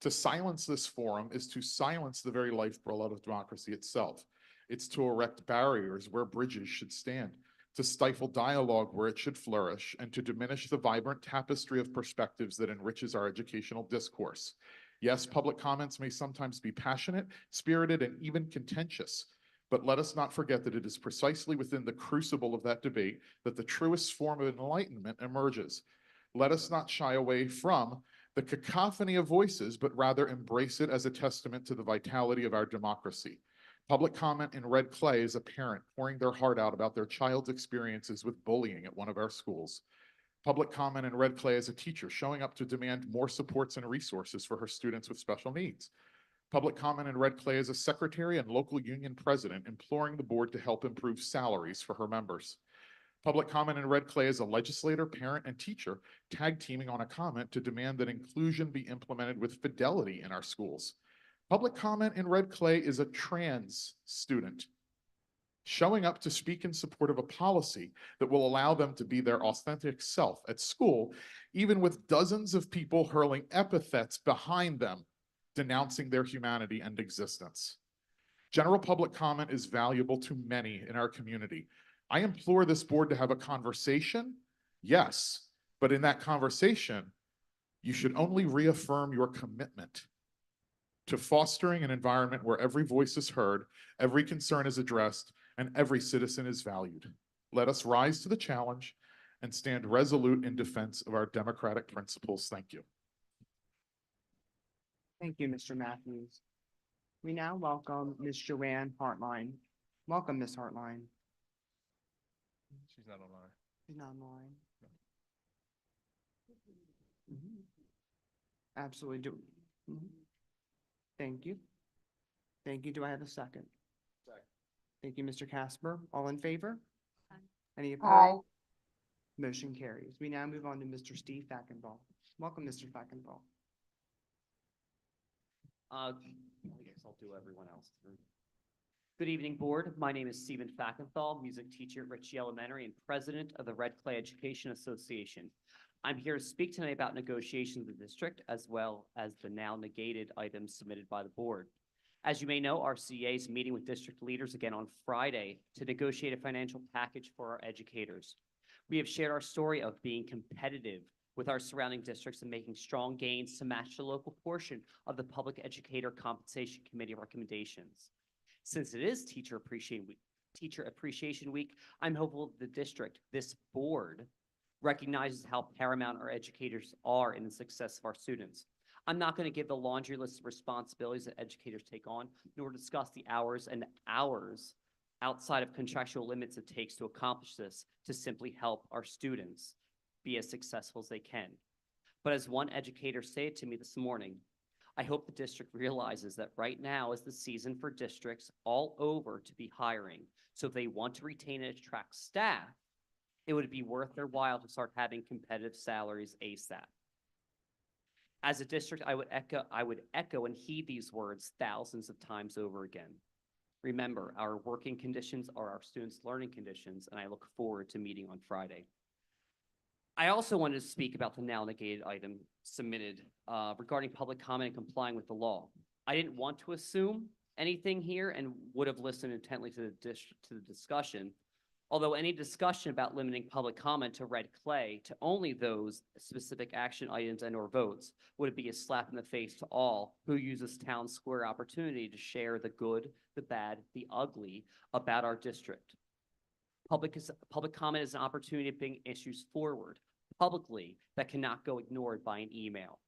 To silence this forum is to silence the very lifeblood of democracy itself. It's to erect barriers where bridges should stand, to stifle dialogue where it should flourish, and to diminish the vibrant tapestry of perspectives that enriches our educational discourse. Yes, public comments may sometimes be passionate, spirited, and even contentious, but let us not forget that it is precisely within the crucible of that debate that the truest form of enlightenment emerges. Let us not shy away from the cacophony of voices, but rather embrace it as a testament to the vitality of our democracy. Public comment in red clay is a parent pouring their heart out about their child's experiences with bullying at one of our schools. Public comment in red clay is a teacher showing up to demand more supports and resources for her students with special needs. Public comment in red clay is a secretary and local union president imploring the board to help improve salaries for her members. Public comment in red clay is a legislator, parent, and teacher tag teaming on a comment to demand that inclusion be implemented with fidelity in our schools. Public comment in red clay is a trans student showing up to speak in support of a policy that will allow them to be their authentic self at school, even with dozens of people hurling epithets behind them, denouncing their humanity and existence. General public comment is valuable to many in our community. I implore this board to have a conversation, yes, but in that conversation, you should only reaffirm your commitment to fostering an environment where every voice is heard, every concern is addressed, and every citizen is valued. Let us rise to the challenge and stand resolute in defense of our democratic principles. Thank you. Thank you, Mr. Matthews. We now welcome Ms. Joanne Hartline. Welcome, Ms. Hartline. She's not online. She's not online. Absolutely do. Thank you. Thank you. Do I have a second? Second. Thank you, Mr. Casper. All in favor? Aye. Any opposed? Motion carries. We now move on to Mr. Steve Fackenball. Welcome, Mr. Fackenball. I guess I'll do everyone else. Good evening, Board. My name is Stephen Fackenthal, music teacher at Ritchie Elementary and president of the Red Clay Education Association. I'm here to speak tonight about negotiations with the district as well as the now negated items submitted by the board. As you may know, our CEA is meeting with district leaders again on Friday to negotiate a financial package for our educators. We have shared our story of being competitive with our surrounding districts and making strong gains to match the local portion of the Public Educator Compensation Committee recommendations. Since it is Teacher Appreciation Week, I'm hopeful the district, this board, recognizes how paramount our educators are in the success of our students. I'm not going to give the laundry list of responsibilities that educators take on, nor discuss the hours and hours outside of contractual limits it takes to accomplish this to simply help our students be as successful as they can. But as one educator said to me this morning, I hope the district realizes that right now is the season for districts all over to be hiring. So if they want to retain and attract staff, it would be worth their while to start having competitive salaries ASAP. As a district, I would echo and heed these words thousands of times over again. Remember, our working conditions are our students' learning conditions, and I look forward to meeting on Friday. I also wanted to speak about the now negated item submitted regarding public comment and complying with the law. I didn't want to assume anything here and would have listened intently to the discussion. Although any discussion about limiting public comment to red clay to only those specific action items and/or votes would be a slap in the face to all who use this town square opportunity to share the good, the bad, the ugly about our district. Public comment is an opportunity to bring issues forward publicly that cannot go ignored by an email.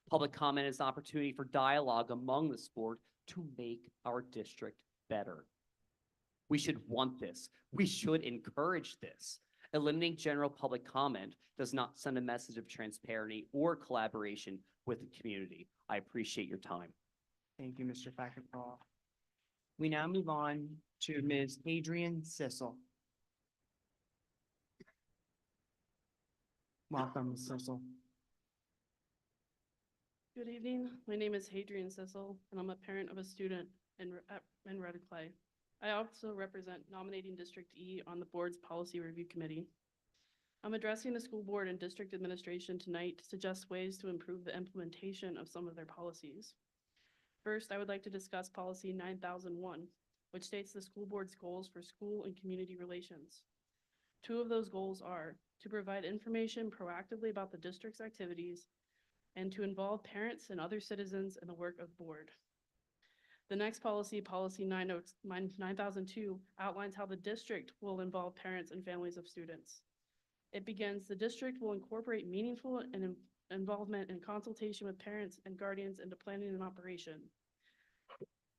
Public comment is an opportunity for dialogue among this board to make our district better. We should want this. We should encourage this. Eliminating general public comment does not send a message of transparency or collaboration with the community. I appreciate your time. Thank you, Mr. Fackenthal. We now move on to Ms. Adrian Sissel. Welcome, Ms. Sissel. Good evening. My name is Hadrian Sissel, and I'm a parent of a student in Red Clay. I also represent Nominating District E on the board's Policy Review Committee. I'm addressing the school board and district administration tonight to suggest ways to improve the implementation of some of their policies. First, I would like to discuss Policy 9001, which states the school board's goals for school and community relations. Two of those goals are to provide information proactively about the district's activities and to involve parents and other citizens in the work of board. The next policy, Policy 9002, outlines how the district will involve parents and families of students. It begins, the district will incorporate meaningful and involvement and consultation with parents and guardians into planning and operation.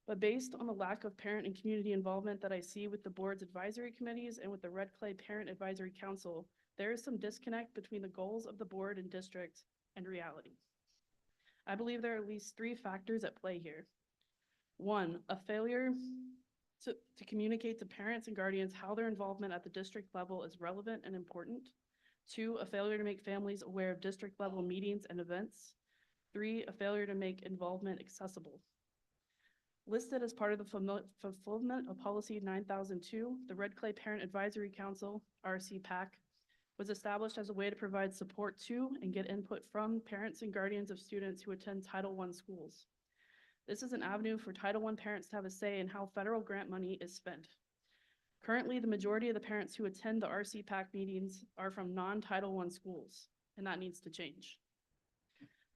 But based on the lack of parent and community involvement that I see with the board's advisory committees and with the Red Clay Parent Advisory Council, there is some disconnect between the goals of the board and district and reality. I believe there are at least three factors at play here. One, a failure to communicate to parents and guardians how their involvement at the district level is relevant and important. Two, a failure to make families aware of district level meetings and events. Three, a failure to make involvement accessible. Listed as part of the fulfillment of Policy 9002, the Red Clay Parent Advisory Council, RCPAC, was established as a way to provide support to and get input from parents and guardians of students who attend Title I schools. This is an avenue for Title I parents to have a say in how federal grant money is spent. Currently, the majority of the parents who attend the RCPAC meetings are from non-Title I schools, and that needs to change.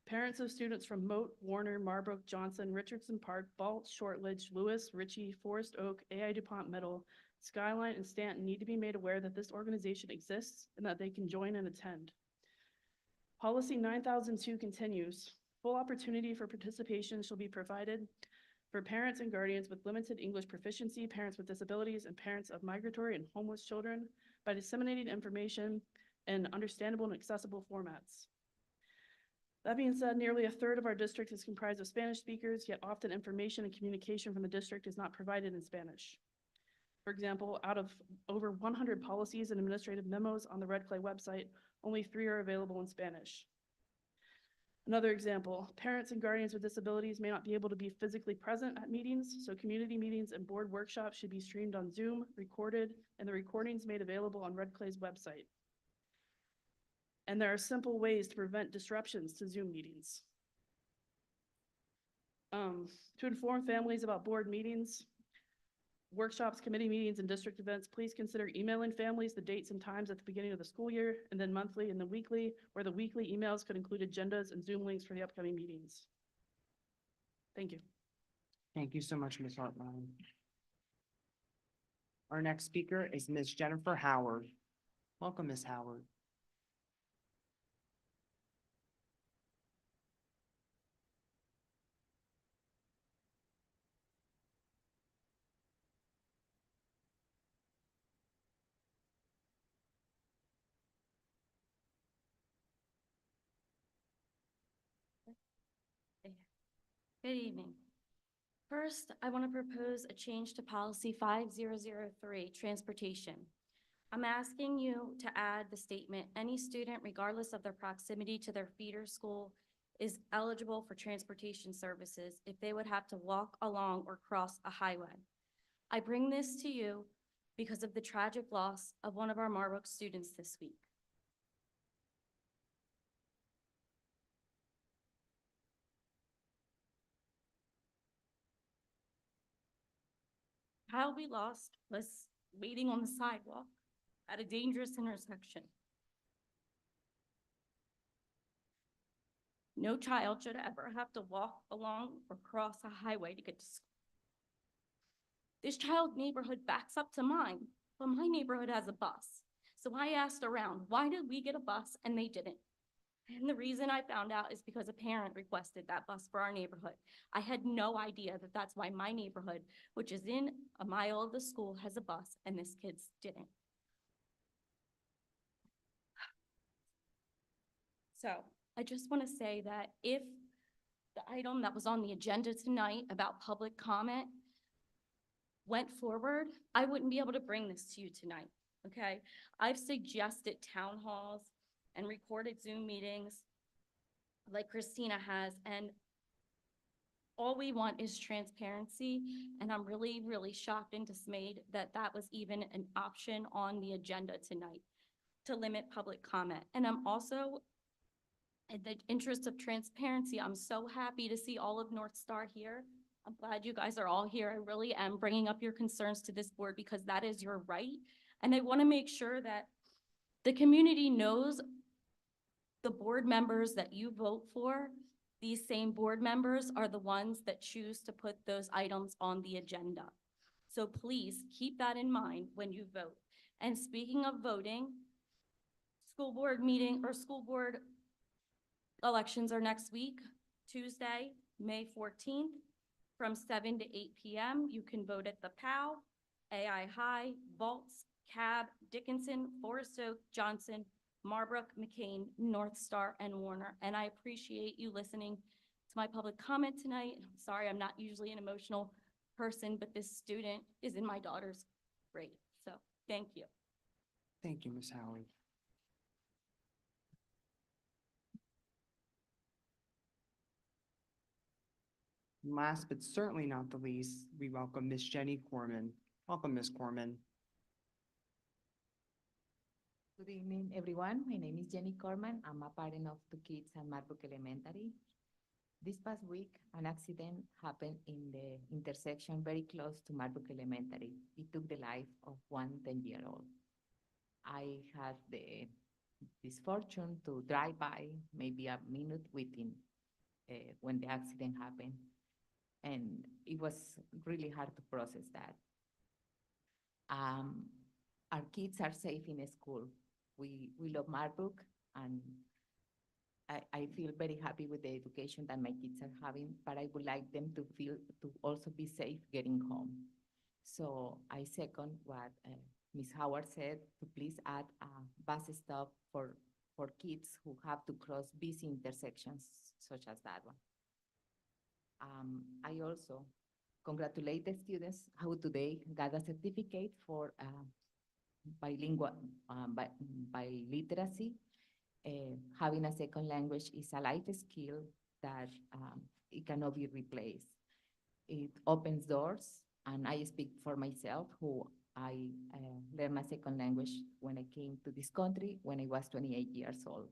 Parents of students from Moat, Warner, Marbrook, Johnson, Richardson Park, Balt, Shortledge, Lewis, Ritchie, Forest Oak, AI DuPont Middle, Skyline, and Stanton need to be made aware that this organization exists and that they can join and attend. Policy 9002 continues. Full opportunity for participation shall be provided for parents and guardians with limited English proficiency, parents with disabilities, and parents of migratory and homeless children by disseminating information in understandable and accessible formats. That being said, nearly a third of our district is comprised of Spanish speakers, yet often information and communication from the district is not provided in Spanish. For example, out of over 100 policies and administrative memos on the Red Clay website, only 3 are available in Spanish. Another example, parents and guardians with disabilities may not be able to be physically present at meetings, so community meetings and board workshops should be streamed on Zoom, recorded, and the recordings made available on Red Clay's website. And there are simple ways to prevent disruptions to Zoom meetings. To inform families about board meetings, workshops, committee meetings, and district events, please consider emailing families the dates and times at the beginning of the school year, and then monthly and then weekly, where the weekly emails could include agendas and Zoom links for the upcoming meetings. Thank you. Thank you so much, Ms. Hartline. Our next speaker is Ms. Jennifer Howard. Welcome, Ms. Howard. Good evening. First, I want to propose a change to policy 5003, transportation. I'm asking you to add the statement, any student, regardless of their proximity to their feeder school, is eligible for transportation services if they would have to walk along or cross a highway. I bring this to you because of the tragic loss of one of our Marbrook students this week. Child we lost was waiting on the sidewalk at a dangerous intersection. No child should ever have to walk along or cross a highway to get to school. This child's neighborhood backs up to mine, but my neighborhood has a bus. So I asked around, why did we get a bus and they didn't? And the reason I found out is because a parent requested that bus for our neighborhood. I had no idea that that's why my neighborhood, which is in a mile of the school, has a bus and this kid's didn't. So I just want to say that if the item that was on the agenda tonight about public comment went forward, I wouldn't be able to bring this to you tonight, okay? I've suggested town halls and recorded Zoom meetings like Christina has, and all we want is transparency, and I'm really, really shocked and dismayed that that was even an option on the agenda tonight to limit public comment. And I'm also, in the interest of transparency, I'm so happy to see all of North Star here. I'm glad you guys are all here. I really am bringing up your concerns to this board because that is your right. And I want to make sure that the community knows the board members that you vote for, these same board members are the ones that choose to put those items on the agenda. So please keep that in mind when you vote. And speaking of voting, school board meeting or school board elections are next week, Tuesday, May 14th, from 7 to 8 p.m. You can vote at the POW, AI High, Vaults, Cab, Dickinson, Forest Oak, Johnson, Marbrook, McCain, North Star, and Warner. And I appreciate you listening to my public comment tonight. I'm sorry, I'm not usually an emotional person, but this student is in my daughter's grade. So thank you. Thank you, Ms. Howard. Last but certainly not the least, we welcome Ms. Jenny Corman. Welcome, Ms. Corman. Good evening, everyone. My name is Jenny Corman. I'm a parent of two kids at Marbrook Elementary. This past week, an accident happened in the intersection very close to Marbrook Elementary. It took the life of one 10-year-old. I had the misfortune to drive by maybe a minute within when the accident happened. And it was really hard to process that. Our kids are safe in school. We love Marbrook, and I feel very happy with the education that my kids are having, but I would like them to also be safe getting home. So I second what Ms. Howard said, to please add a bus stop for kids who have to cross busy intersections such as that one. I also congratulate the students who today got a certificate for bilingual, by literacy. having a second language is a life skill that it cannot be replaced. It opens doors, and I speak for myself, who I learned a second language when I came to this country when I was 28 years old.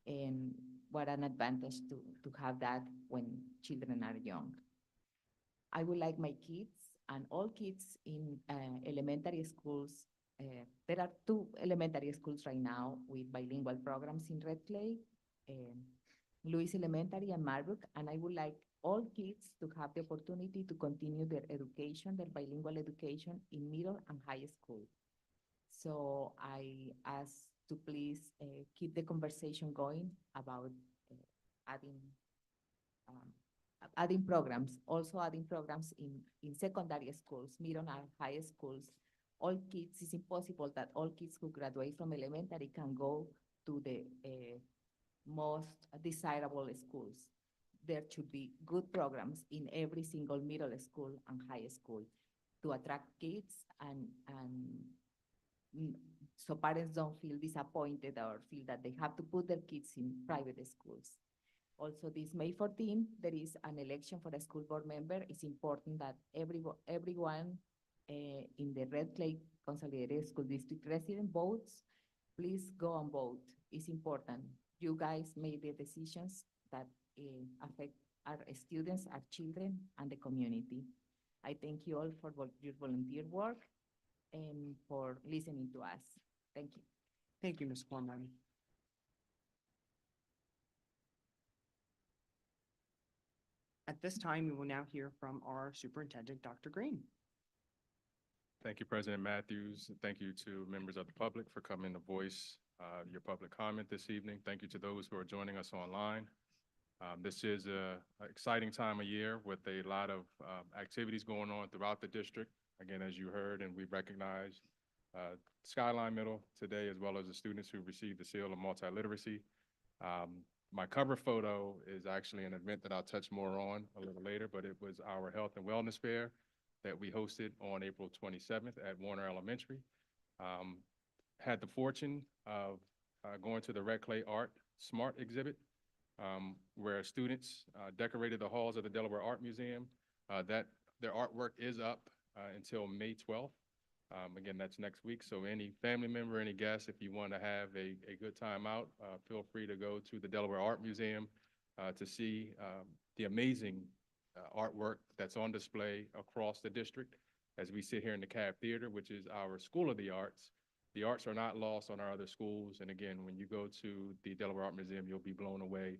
And what an advantage to have that when children are young. I would like my kids and all kids in elementary schools. There are 2 elementary schools right now with bilingual programs in Red Clay, Louis Elementary and Marbrook, and I would like all kids to have the opportunity to continue their education, their bilingual education in middle and high school. So I ask to please keep the conversation going about adding programs, also adding programs in secondary schools, middle and high schools. All kids, it's impossible that all kids who graduate from elementary can go to the most desirable schools. There should be good programs in every single middle school and high school to attract kids and so parents don't feel disappointed or feel that they have to put their kids in private schools. Also, this May 14th, there is an election for a school board member. It's important that everyone in the Red Clay Consolidated School District resident votes. Please go and vote. It's important. You guys made the decisions that affect our students, our children, and the community. I thank you all for your volunteer work and for listening to us. Thank you. Thank you, Ms. Corman. At this time, we will now hear from our superintendent, Dr. Green. Thank you, President Matthews. Thank you to members of the public for coming to voice your public comment this evening. Thank you to those who are joining us online. This is an exciting time of year with a lot of activities going on throughout the district. Again, as you heard, and we recognized Skyline Middle today, as well as the students who received the seal of multiliteracy. My cover photo is actually an event that I'll touch more on a little later, but it was our Health and Wellness Fair that we hosted on April 27th at Warner Elementary. Had the fortune of going to the Red Clay Art Smart exhibit, where students decorated the halls of the Delaware Art Museum. Their artwork is up until May 12th. Again, that's next week. So any family member, any guest, if you want to have a good time out, feel free to go to the Delaware Art Museum to see the amazing artwork that's on display across the district. As we sit here in the Cab Theater, which is our School of the Arts, the arts are not lost on our other schools. And again, when you go to the Delaware Art Museum, you'll be blown away.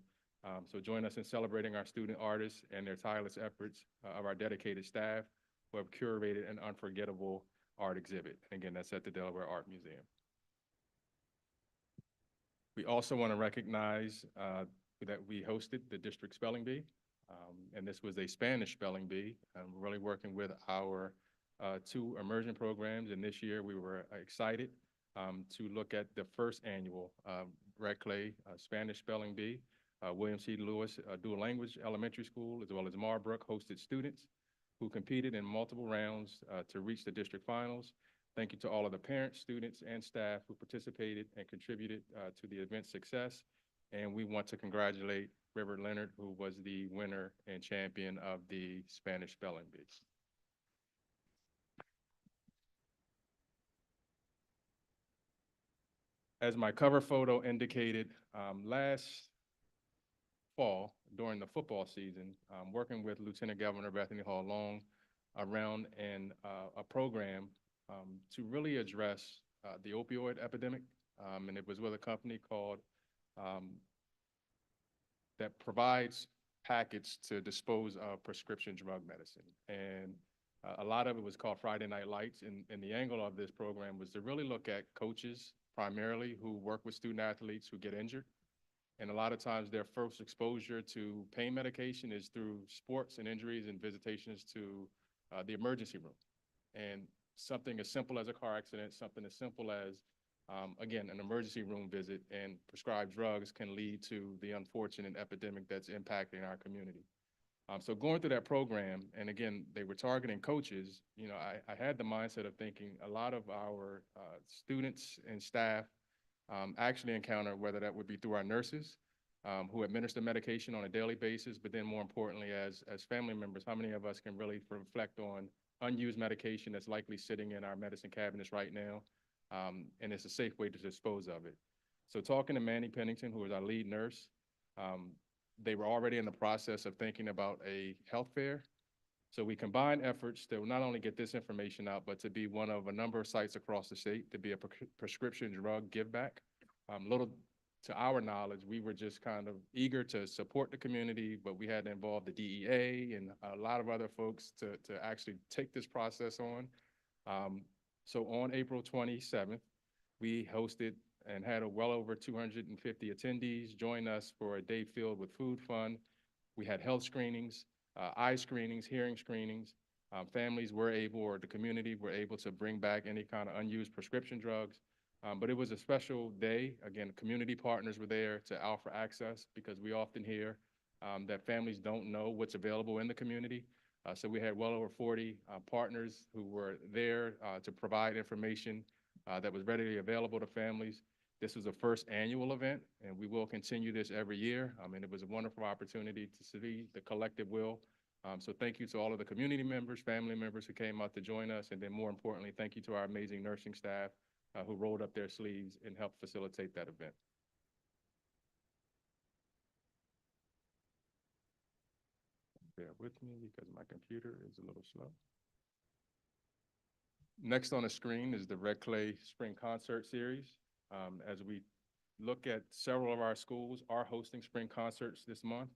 So join us in celebrating our student artists and their tireless efforts of our dedicated staff who have curated an unforgettable art exhibit. And again, that's at the Delaware Art Museum. We also want to recognize that we hosted the district spelling bee, and this was a Spanish spelling bee. We're really working with our 2 immersion programs, and this year we were excited to look at the first annual Red Clay Spanish spelling bee. William C. Lewis Dual Language Elementary School, as well as Marbrook, hosted students who competed in multiple rounds to reach the district finals. Thank you to all of the parents, students, and staff who participated and contributed to the event's success. And we want to congratulate River Leonard, who was the winner and champion of the Spanish spelling bee. As my cover photo indicated, last fall, during the football season, working with Lieutenant Governor Bethany Hall Long around a program to really address the opioid epidemic. And it was with a company called that provides packets to dispose of prescription drug medicine. And a lot of it was called Friday Night Lights. And the angle of this program was to really look at coaches primarily who work with student athletes who get injured. And a lot of times their first exposure to pain medication is through sports and injuries and visitations to the emergency room. And something as simple as a car accident, something as simple as, again, an emergency room visit and prescribed drugs can lead to the unfortunate epidemic that's impacting our community. So going through that program, and again, they were targeting coaches, I had the mindset of thinking a lot of our students and staff actually encounter, whether that would be through our nurses, who administer medication on a daily basis, but then more importantly, as family members, how many of us can really reflect on unused medication that's likely sitting in our medicine cabinets right now, and it's a safe way to dispose of it. So talking to Manny Pennington, who is our lead nurse, they were already in the process of thinking about a health fair. So we combined efforts to not only get this information out, but to be one of a number of sites across the state to be a prescription drug give back. Little to our knowledge, we were just kind of eager to support the community, but we had to involve the DEA and a lot of other folks to actually take this process on. So on April 27th, we hosted and had well over 250 attendees join us for a day filled with food fun. We had health screenings, eye screenings, hearing screenings. Families were able, or the community were able to bring back any kind of unused prescription drugs. But it was a special day. Again, community partners were there to offer access, because we often hear that families don't know what's available in the community. So we had well over 40 partners who were there to provide information that was readily available to families. This was a first annual event, and we will continue this every year. And it was a wonderful opportunity to see the collective will. So thank you to all of the community members, family members who came out to join us, and then more importantly, thank you to our amazing nursing staff who rolled up their sleeves and helped facilitate that event. Bear with me because my computer is a little slow. Next on the screen is the Red Clay Spring Concert Series. As we look at several of our schools are hosting spring concerts this month,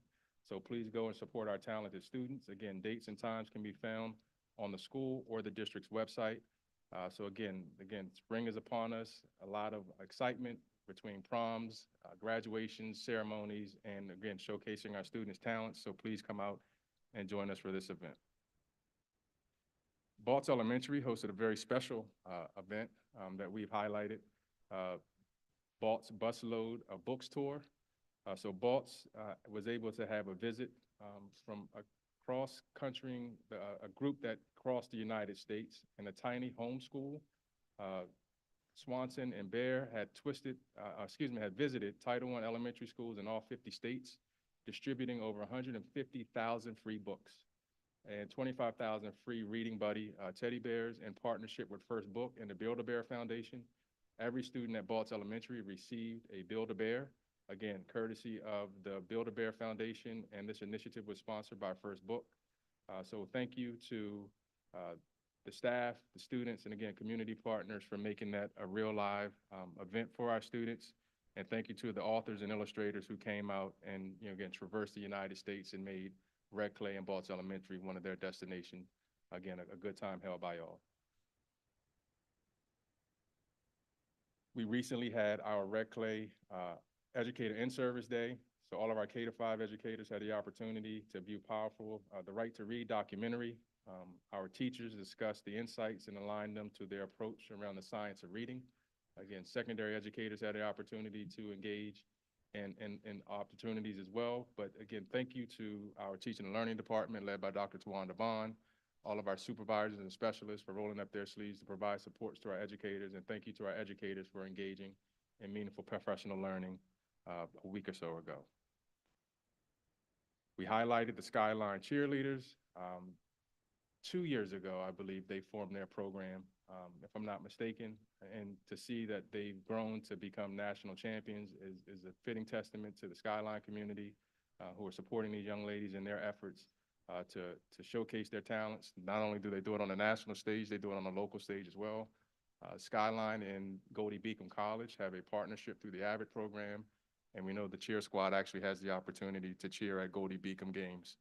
so please go and support our talented students. Again, dates and times can be found on the school or the district's website. So again, spring is upon us, a lot of excitement between proms, graduations, ceremonies, and again, showcasing our students' talents. So please come out and join us for this event. Baltz Elementary hosted a very special event that we've highlighted. Baltz Busload Books Tour. So Baltz was able to have a visit from cross-country, a group that crossed the United States in a tiny homeschool. Swanson and Bear had visited Title I elementary schools in all 50 states, distributing over 150,000 free books and 25,000 free Reading Buddy teddy bears in partnership with First Book and the Build-A-Bear Foundation. Every student at Baltz Elementary received a Build-A-Bear, again, courtesy of the Build-A-Bear Foundation, and this initiative was sponsored by First Book. So thank you to the staff, the students, and again, community partners for making that a real live event for our students. And thank you to the authors and illustrators who came out and, again, traversed the United States and made Red Clay and Baltz Elementary one of their destinations. Again, a good time held by all. We recently had our Red Clay Educator in-Service Day. So all of our K-5 educators had the opportunity to view powerful, the Right to Read documentary. Our teachers discussed the insights and aligned them to their approach around the science of reading. Again, secondary educators had the opportunity to engage in opportunities as well. But again, thank you to our teaching and learning department led by Dr. Tawanda Bond, all of our supervisors and specialists for rolling up their sleeves to provide supports to our educators, and thank you to our educators for engaging in meaningful professional learning a week or so ago. We highlighted the Skyline cheerleaders. 2 years ago, I believe they formed their program, if I'm not mistaken, and to see that they've grown to become national champions is a fitting testament to the Skyline community who are supporting these young ladies in their efforts to showcase their talents. Not only do they do it on the national stage, they do it on the local stage as well. Skyline and Goldie Beacom College have a partnership through the Avid program, and we know the cheer squad actually has the opportunity to cheer at Goldie Beacom games.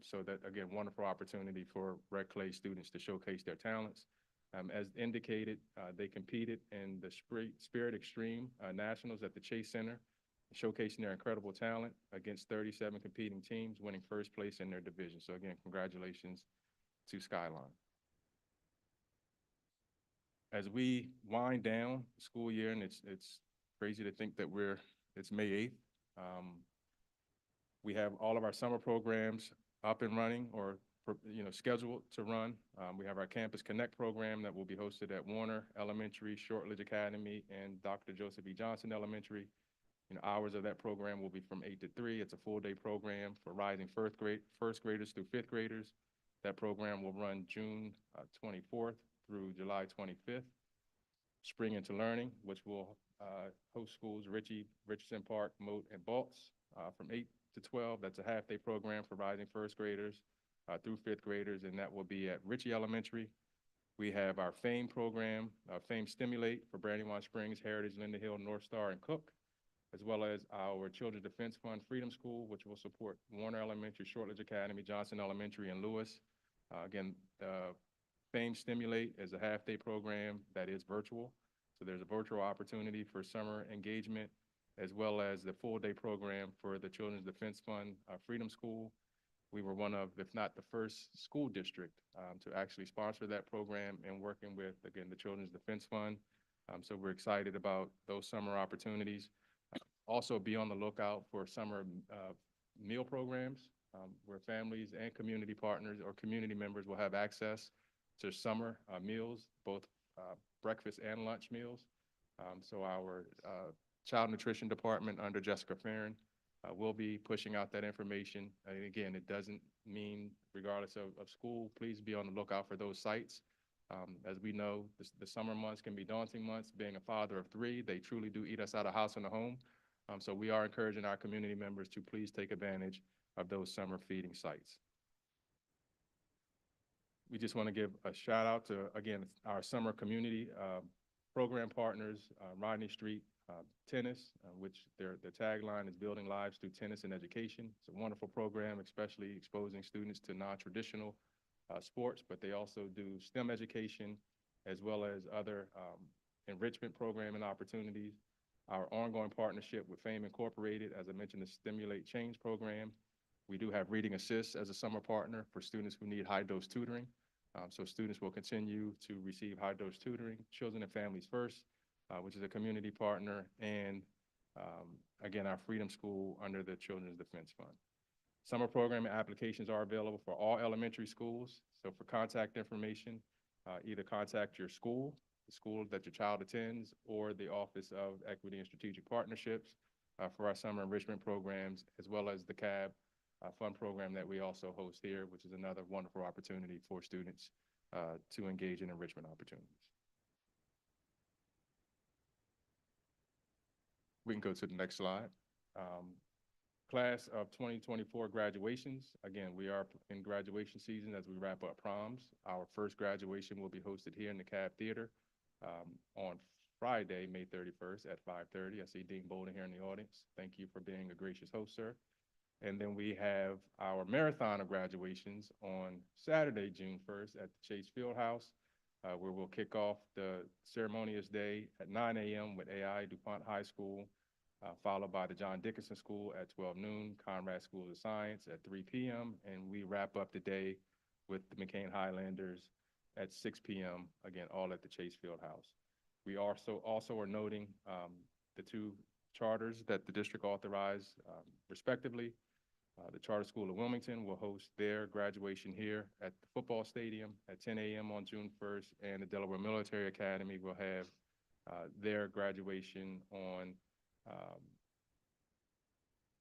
So that, again, wonderful opportunity for Red Clay students to showcase their talents. As indicated, they competed in the Spirit Extreme Nationals at the Chase Center, showcasing their incredible talent against 37 competing teams, winning first place in their division. So again, congratulations to Skyline. As we wind down the school year, and it's crazy to think that it's May 8th, we have all of our summer programs up and running or scheduled to run. We have our Campus Connect program that will be hosted at Warner Elementary, Shortridge Academy, and Dr. Joseph E. Johnson Elementary. Hours of that program will be from 8 to 3. It's a full-day program for rising first graders through fifth graders. That program will run June 24th through July 25th. Spring into Learning, which will host schools Ritchie, Richardson Park, Moat, and Balts from 8 to 12. That's a half-day program for rising first graders through fifth graders, and that will be at Ritchie Elementary. We have our FAME program, FAME Stimulate for Brandywine Springs, Heritage, Linden Hill, North Star, and Cook, as well as our Children's Defense Fund Freedom School, which will support Warner Elementary, Shortridge Academy, Johnson Elementary, and Lewis. Again, FAME Stimulate is a half-day program that is virtual. So there's a virtual opportunity for summer engagement, as well as the full-day program for the Children's Defense Fund Freedom School. We were one of, if not the first school district to actually sponsor that program and working with, again, the Children's Defense Fund. So we're excited about those summer opportunities. Also be on the lookout for summer meal programs where families and community partners or community members will have access to summer meals, both breakfast and lunch meals. So our child nutrition department under Jessica Farron will be pushing out that information. And again, it doesn't mean regardless of school, please be on the lookout for those sites. As we know, the summer months can be daunting months. Being a father of 3, they truly do eat us out of house and a home. So we are encouraging our community members to please take advantage of those summer feeding sites. We just want to give a shout out to, again, our summer community program partners, Rodney Street Tennis, which their tagline is Building Lives Through Tennis and Education. It's a wonderful program, especially exposing students to non-traditional sports, but they also do STEM education as well as other enrichment programming opportunities. Our ongoing partnership with FAME Incorporated, as I mentioned, the Stimulate Change program. We do have Reading Assist as a summer partner for students who need high-dose tutoring. So students will continue to receive high-dose tutoring. Children and Families First, which is a community partner, and again, our Freedom School under the Children's Defense Fund. Summer program applications are available for all elementary schools. So for contact information, either contact your school, the school that your child attends, or the Office of Equity and Strategic Partnerships for our summer enrichment programs, as well as the CAB fund program that we also host here, which is another wonderful opportunity for students to engage in enrichment opportunities. We can go to the next slide. Class of 2024 graduations. Again, we are in graduation season as we wrap up proms. Our first graduation will be hosted here in the CAB Theater on Friday, May 31st at 5:30. I see Dean Bolden here in the audience. Thank you for being a gracious host, sir. And then we have our marathon of graduations on Saturday, June 1st at the Chase Fieldhouse, where we'll kick off the ceremonious day at 9 a.m. with AI DuPont High School, followed by the John Dickinson School at 12 noon, Conrad School of Science at 3 p.m., and we wrap up the day with the McCain Highlanders at 6 p.m., again, all at the Chase Fieldhouse. We also are noting the 2 charters that the district authorized respectively. The Charter School of Wilmington will host their graduation here at the football stadium at 10 a.m. on June 1st, and the Delaware Military Academy will have their graduation on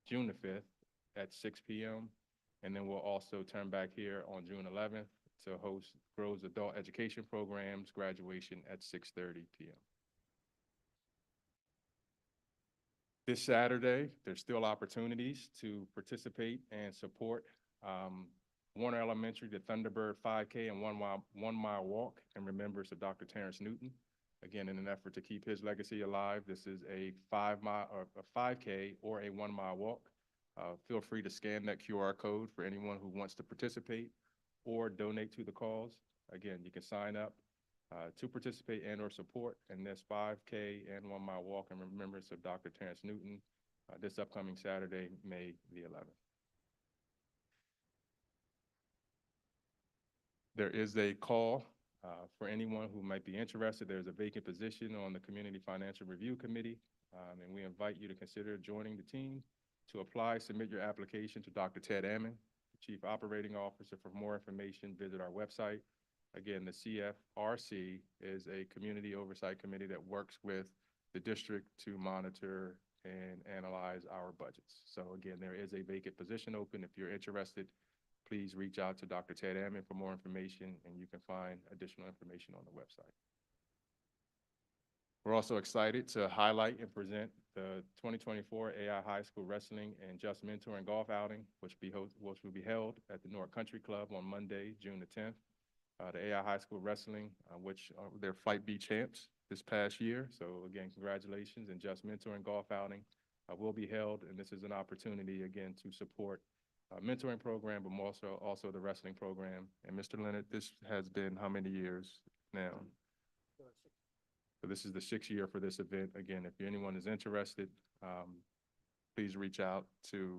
June the 5th at 6 p.m. And then we'll also turn back here on June 11th to host Groves Adult Education Program's graduation at 6:30 p.m. This Saturday, there's still opportunities to participate and support Warner Elementary, the Thunderbird 5K and 1 mile walk in remembrance of Dr. Terrence Newton. Again, in an effort to keep his legacy alive, this is a 5K or a 1 mile walk. Feel free to scan that QR code for anyone who wants to participate or donate to the cause. Again, you can sign up to participate and or support in this 5K and 1 mile walk in remembrance of Dr. Terrence Newton this upcoming Saturday, May the 11th. There is a call for anyone who might be interested. There's a vacant position on the Community Financial Review Committee, and we invite you to consider joining the team. To apply, submit your application to Dr. Ted Ammon, Chief Operating Officer. For more information, visit our website. Again, the CFRC is a community oversight committee that works with the district to monitor and analyze our budgets. So again, there is a vacant position open. If you're interested, please reach out to Dr. Ted Ammon for more information, and you can find additional information on the website. We're also excited to highlight and present the 2024 AI High School Wrestling and Just Mentoring Golf Outing, which will be held at the Newark Country Club on Monday, June the 10th. The AI High School Wrestling, which they're Flight B champs this past year. So again, congratulations, and Just Mentoring Golf Outing will be held, and this is an opportunity again to support mentoring program, but also the wrestling program. And Mr. Leonard, this has been how many years now? So this is the 6th year for this event. Again, if anyone is interested, please reach out to,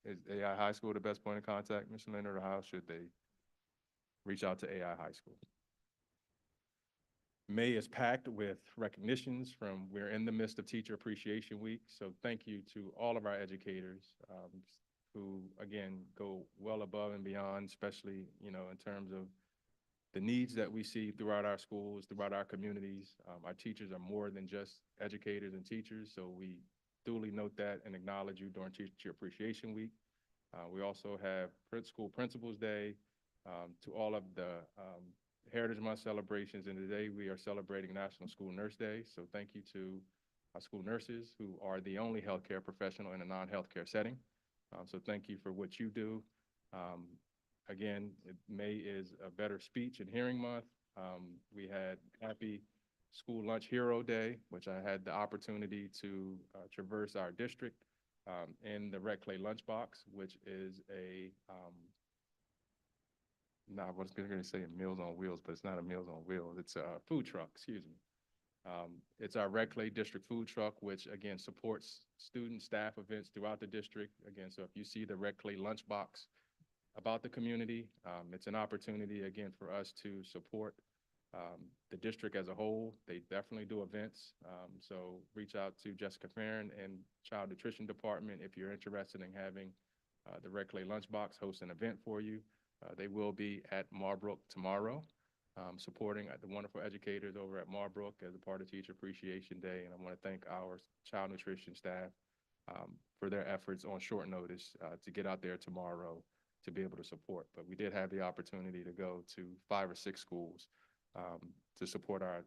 is AI High School the best point of contact, Mr. Leonard, or how should they reach out to AI High School? May is packed with recognitions from, we're in the midst of Teacher Appreciation Week. So thank you to all of our educators who, again, go well above and beyond, especially, you know, in terms of the needs that we see throughout our schools, throughout our communities. Our teachers are more than just educators and teachers, so we duly note that and acknowledge you during Teacher Appreciation Week. We also have School Principals Day, to all of the Heritage Month celebrations, and today we are celebrating National School Nurse Day. So thank you to our school nurses, who are the only healthcare professional in a non-healthcare setting. So thank you for what you do. Again, May is a Better Speech and Hearing Month. We had Happy School Lunch Hero Day, which I had the opportunity to traverse our district in the Red Clay Lunchbox, which is a, I was going to say Meals on Wheels, but it's not a Meals on Wheels. It's a food truck, excuse me. It's our Red Clay District Food Truck, which again supports student staff events throughout the district. Again, so if you see the Red Clay Lunchbox about the community, it's an opportunity again for us to support the district as a whole. They definitely do events. So reach out to Jessica Farron and Child Nutrition Department if you're interested in having the Red Clay Lunchbox host an event for you. They will be at Marbrook tomorrow, supporting the wonderful educators over at Marbrook as a part of Teacher Appreciation Day. And I want to thank our child nutrition staff for their efforts on short notice to get out there tomorrow to be able to support. But we did have the opportunity to go to 5 or 6 schools to support our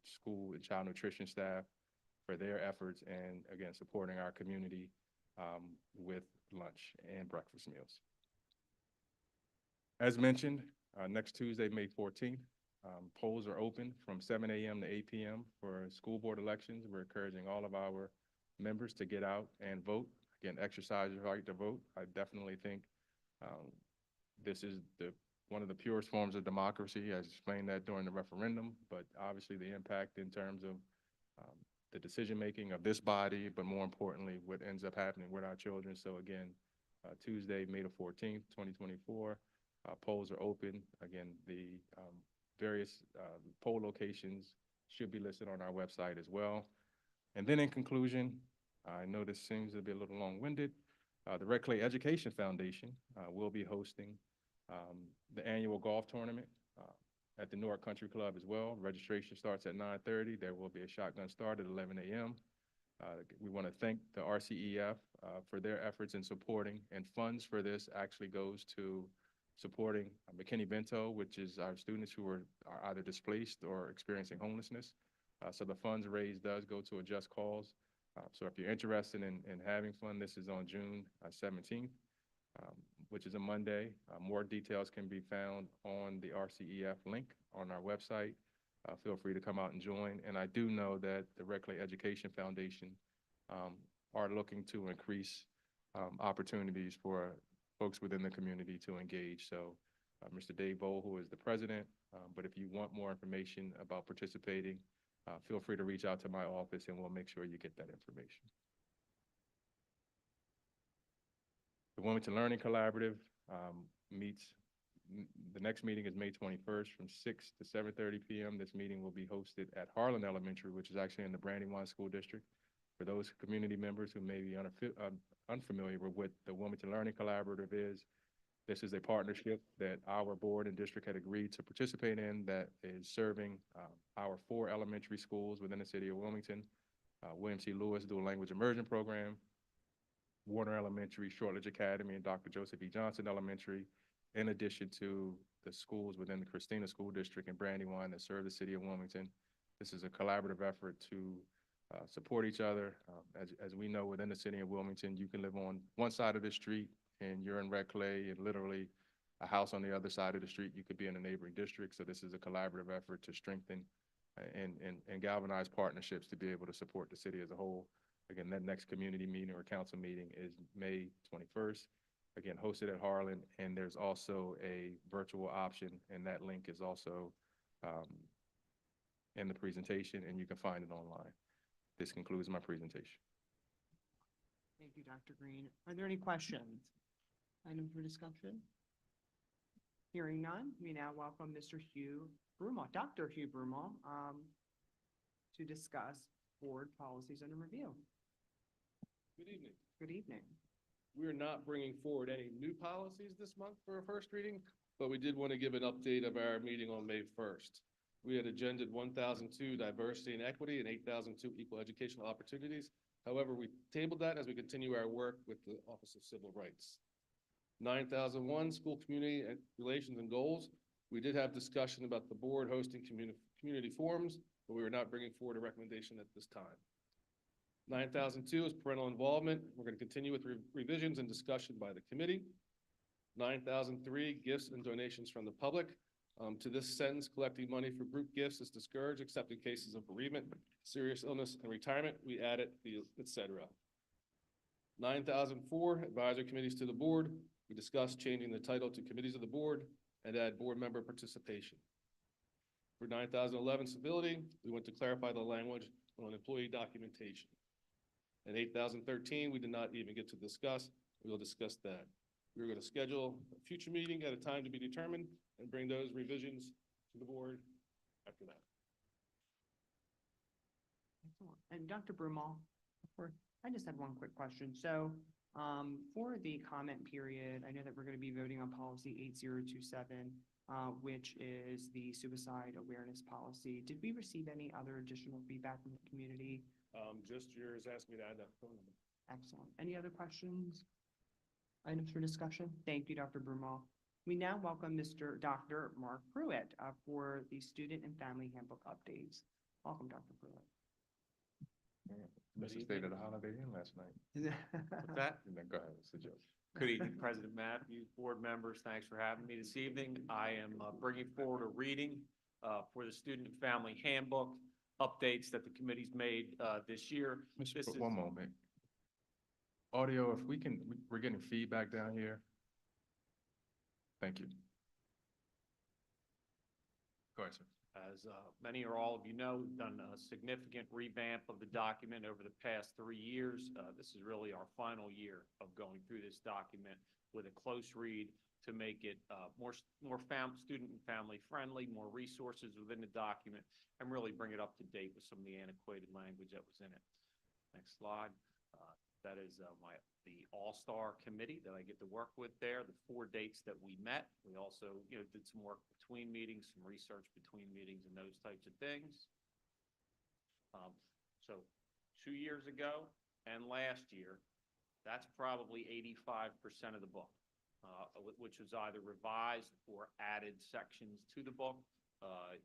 school and child nutrition staff for their efforts, and again, supporting our community with lunch and breakfast meals. As mentioned, next Tuesday, May 14th, polls are open from 7 a.m. to 8 p.m. for school board elections. We're encouraging all of our members to get out and vote. Again, exercise your right to vote. I definitely think this is one of the purest forms of democracy. I explained that during the referendum, but obviously the impact in terms of the decision-making of this body, but more importantly, what ends up happening with our children. So again, Tuesday, May the 14th, 2024, polls are open. Again, the various poll locations should be listed on our website as well. And then in conclusion, I know this seems to be a little long-winded. The Red Clay Education Foundation will be hosting the annual golf tournament at the Newark Country Club as well. Registration starts at 9:30. There will be a shotgun start at 11 a.m. We want to thank the RCEF for their efforts in supporting, and funds for this actually goes to supporting McKinney-Vento, which is our students who are either displaced or experiencing homelessness. So the funds raised does go to a Just Cause. So if you're interested in having fun, this is on June 17th, which is a Monday. More details can be found on the RCEF link on our website. Feel free to come out and join. And I do know that the Red Clay Education Foundation are looking to increase opportunities for folks within the community to engage. So Mr. Dave Bowl, who is the president, but if you want more information about participating, feel free to reach out to my office and we'll make sure you get that information. The Wilmington Learning Collaborative meets, the next meeting is May 21st from 6 to 7:30 p.m. This meeting will be hosted at Harlan Elementary, which is actually in the Brandywine School District. For those community members who may be unfamiliar with what the Wilmington Learning Collaborative is, This is a partnership that our board and district had agreed to participate in that is serving our 4 elementary schools within the city of Wilmington. William C. Lewis Dual Language Immersion Program, Warner Elementary, Shortridge Academy, and Dr. Joseph E. Johnson Elementary, in addition to the schools within the Christina School District and Brandywine that serve the city of Wilmington. This is a collaborative effort to support each other. As we know, within the city of Wilmington, you can live on one side of the street and you're in Red Clay, and literally a house on the other side of the street, you could be in a neighboring district. So this is a collaborative effort to strengthen and galvanize partnerships to be able to support the city as a whole. Again, that next community meeting or council meeting is May 21st. Again, hosted at Harlan, and there's also a virtual option, and that link is also in the presentation, and you can find it online. This concludes my presentation. Thank you, Dr. Green. Are there any questions? Items for discussion? Hearing none, we now welcome Mr. Hugh Brumall, Dr. Hugh Brumall, to discuss board policies under review. Good evening. Good evening. We are not bringing forward any new policies this month for a first reading, but we did want to give an update of our meeting on May 1st. We had agended 1002 diversity and equity and 8002 equal educational opportunities. However, we tabled that as we continue our work with the Office of Civil Rights. 9001 school community relations and goals. We did have discussion about the board hosting community forums, but we were not bringing forward a recommendation at this time. 9002 is parental involvement. We're going to continue with revisions and discussion by the committee. 9003, gifts and donations from the public. To this sentence, collecting money for group gifts is discouraged except in cases of bereavement, serious illness, and retirement. We added the etc. 9004, advisory committees to the board. We discussed changing the title to committees of the board and add board member participation. For 9011, civility, we want to clarify the language on employee documentation. And 8013, we did not even get to discuss. We will discuss that. We're going to schedule a future meeting at a time to be determined and bring those revisions to the board after that. Excellent. And Dr. Brumall, I just had one quick question. So for the comment period, I know that we're going to be voting on policy 8027, which is the suicide awareness policy. Did we receive any other additional feedback from the community? Just yours asked me to add that phone number. Excellent. Any other questions? Items for discussion? Thank you, Dr. Brumall. We now welcome Dr. Mark Pruitt for the student and family handbook updates. Welcome, Dr. Pruitt. Mr. Stayed at a Holiday Inn last night. What's that? And then go ahead, it's a joke. Good evening, President Matthews, board members. Thanks for having me this evening. I am bringing forward a reading for the student and family handbook updates that the committee's made this year. One moment. Audio, if we can, we're getting feedback down here. Thank you. Go ahead, sir. As many or all of you know, we've done a significant revamp of the document over the past 3 years. This is really our final year of going through this document with a close read to make it more student and family friendly, more resources within the document, and really bring it up to date with some of the antiquated language that was in it. Next slide. That is the All-Star Committee that I get to work with there, the 4 dates that we met. We also, did some work between meetings, some research between meetings and those types of things. So 2 years ago and last year, that's probably 85% of the book, which was either revised or added sections to the book.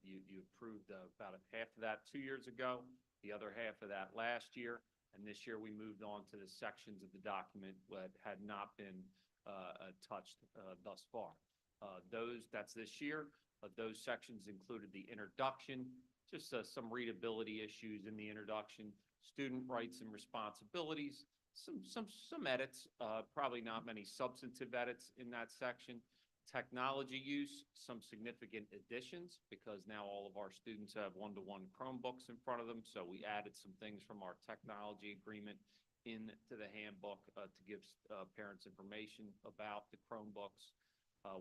You approved about half of that 2 years ago, the other half of that last year. And this year we moved on to the sections of the document that had not been touched thus far. That's this year. Those sections included the introduction, just some readability issues in the introduction, student rights and responsibilities, some edits, probably not many substantive edits in that section. Technology use, some significant additions because now all of our students have one-to-one Chromebooks in front of them. So we added some things from our technology agreement into the handbook to give parents information about the Chromebooks.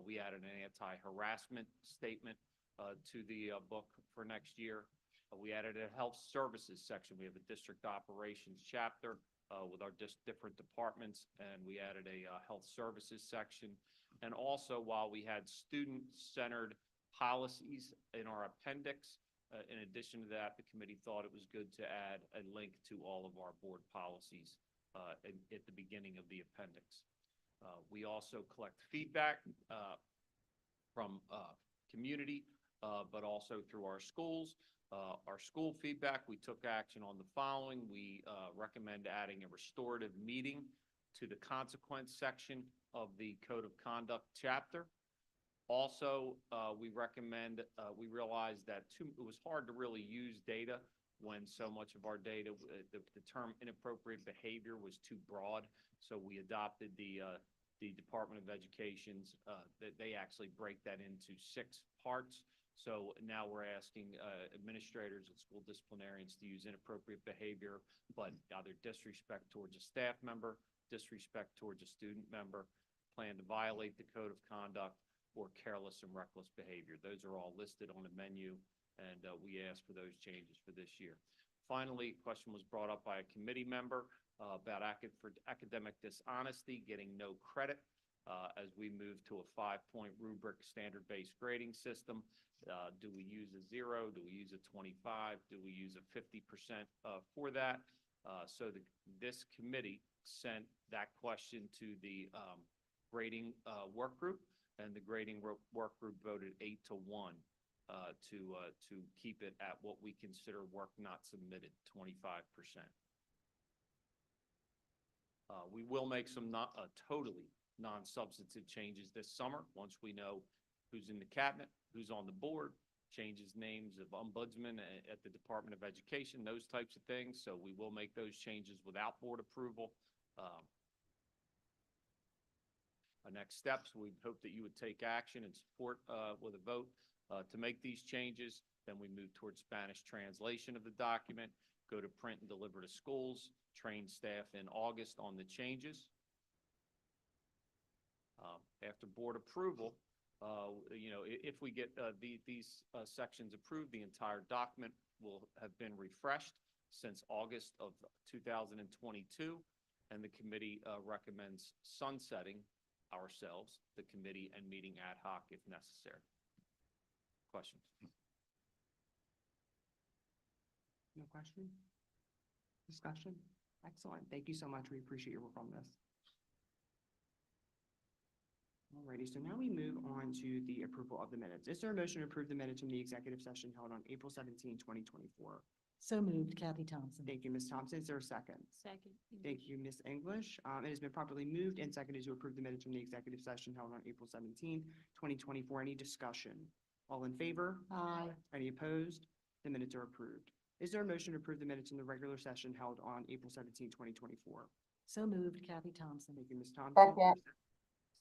We added an anti-harassment statement to the book for next year. We added a health services section. We have a district operations chapter with our different departments, and we added a health services section. And also, while we had student-centered policies in our appendix, in addition to that, the committee thought it was good to add a link to all of our board policies at the beginning of the appendix. We also collect feedback from community, but also through our schools. Our school feedback, we took action on the following. We recommend adding a restorative meeting to the consequence section of the Code of Conduct chapter. Also, we recommend, we realized that it was hard to really use data when so much of our data, the term inappropriate behavior was too broad. So we adopted the Department of Education's, that they actually break that into 6 parts. So now we're asking administrators and school disciplinarians to use inappropriate behavior, but either disrespect towards a staff member, disrespect towards a student member, plan to violate the Code of Conduct, or careless and reckless behavior. Those are all listed on the menu, and we ask for those changes for this year. Finally, a question was brought up by a committee member about academic dishonesty, getting no credit as we move to a 5-point rubric standard-based grading system. Do we use a 0? Do we use a 25? Do we use a 50% for that? So this committee sent that question to the grading work group, and the grading work group voted 8-1 to keep it at what we consider work not submitted, 25%. We will make some totally non-substantive changes this summer once we know who's in the cabinet, who's on the board, changes names of ombudsman at the Department of Education, those types of things. So we will make those changes without board approval. Our next steps, we hope that you would take action and support with a vote to make these changes. Then we move towards Spanish translation of the document, go to print and deliver to schools, train staff in August on the changes. After board approval, if we get these sections approved, the entire document will have been refreshed since August of 2022, and the committee recommends sunsetting ourselves, the committee, and meeting ad hoc if necessary. Questions? No question? Discussion? Excellent. Thank you so much. We appreciate your work on this. Alrighty, so now we move on to the approval of the minutes. Is there a motion to approve the minutes from the executive session held on April 17, 2024? So moved, Kathy Thompson. Thank you, Ms. Thompson. Is there a second? Second. Thank you, Ms. English. It has been properly moved and seconded to approve the minutes from the executive session held on April 17, 2024. Any discussion? All in favor? Aye. Any opposed? The minutes are approved. Is there a motion to approve the minutes in the regular session held on April 17, 2024? So moved, Kathy Thompson. Thank you, Ms. Thompson.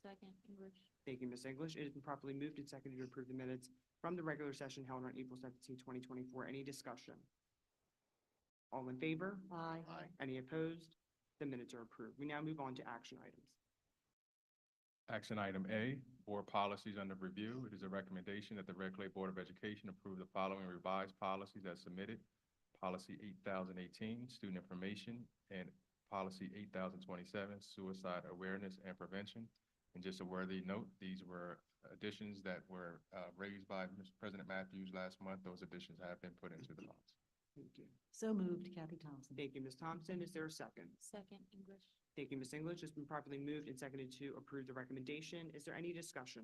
Second, English. Thank you, Ms. English. It has been properly moved and seconded to approve the minutes from the regular session held on April 17, 2024. Any discussion? All in favor? Aye. Any opposed? The minutes are approved. We now move on to action items. Action item A, board policies under review. It is a recommendation that the Red Clay Board of Education approve the following revised policies as submitted. Policy 8018, student information, and policy 8027, suicide awareness and prevention. And just a worthy note, these were additions that were raised by Mr. President Matthews last month. Those additions have been put into the policy. Thank you. So moved, Kathy Thompson. Thank you, Ms. Thompson. Is there a second? Second, English. Thank you, Ms. English. It's been properly moved and seconded to approve the recommendation. Is there any discussion?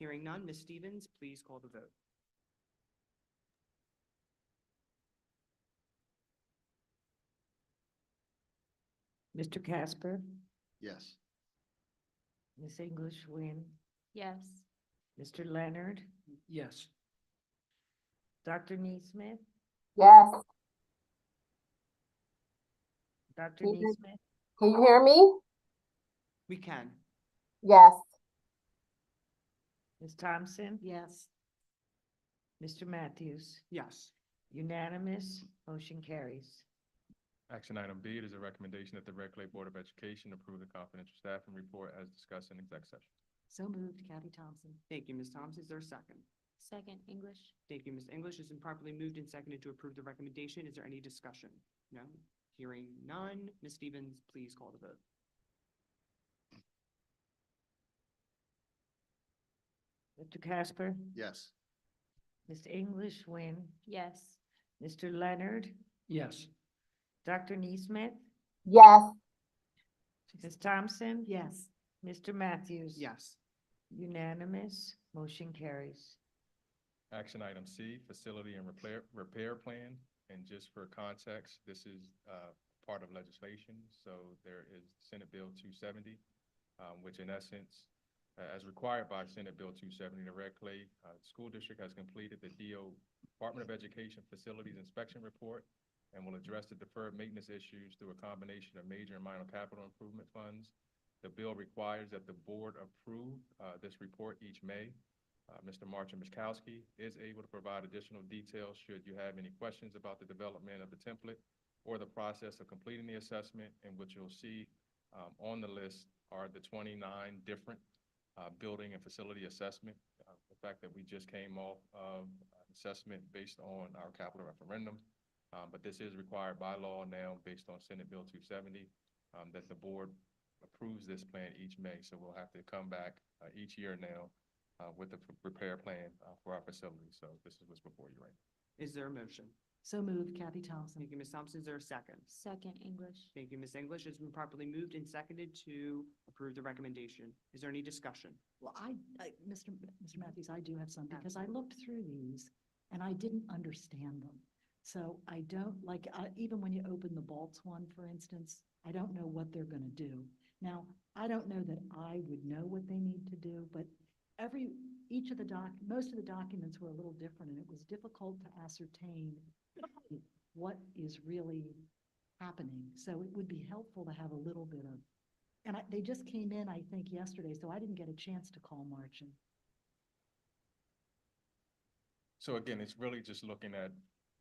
Hearing none, Ms. Stevens, please call the vote. Mr. Casper, Yes. Ms. English Wynn, Yes. Mr. Leonard, Yes. Dr. Neesmith, Yes. Dr. Can you- Neesmith, Can you hear me? We can. Yes. Ms. Thompson? Yes. Mr. Matthews? Yes. Unanimous, motion carries. Action item B, it is a recommendation that the Red Clay Board of Education approve the confidential staffing report as discussed in exec session. So moved, Kathy Thompson. Thank you, Ms. Thompson. Is there a second? Second, English. Thank you, Ms. English. It's been properly moved and seconded to approve the recommendation. Is there any discussion? No? Hearing none. Ms. Stevens, please call the vote. Mr. Casper, Yes. Ms. English Wynn, Yes. Mr. Leonard, Yes. Dr. Neesmith, Yes. Ms. Thompson, Yes. Mr. Matthews. Yes. Unanimous, motion carries. Action item C, facility and repair plan. And just for context, this is part of legislation. So there is Senate Bill 270, which in essence, as required by Senate Bill 270, the Red Clay School District has completed the Department of Education Facilities Inspection Report and will address the deferred maintenance issues through a combination of major and minor capital improvement funds. The bill requires that the board approve this report each May. Mr. Martin Miskowski is able to provide additional details should you have any questions about the development of the template or the process of completing the assessment, in which you'll see on the list are the 29 different building and facility assessment. The fact that we just came off of assessment based on our capital referendum, but this is required by law now based on Senate Bill 270, that the board approves this plan each May. So we'll have to come back each year now with the repair plan for our facility. So this is what's before you right now. Is there a motion? So moved, Kathy Thompson. Thank you, Ms. Thompson. Is there a second? Second English. Thank you, Ms. English. It's been properly moved and seconded to approve the recommendation. Is there any discussion? Well, Mr. Matthews, I do have some, because I looked through these and I didn't understand them. So I don't, even when you open the Balts one, for instance, I don't know what they're gonna do. Now, I don't know that I would know what they need to do, but most of the documents were a little different, and it was difficult to ascertain what is really happening. So it would be helpful to have a little bit of, and they just came in, I think, yesterday, so I didn't get a chance to call Marchand. So again, it's really just looking at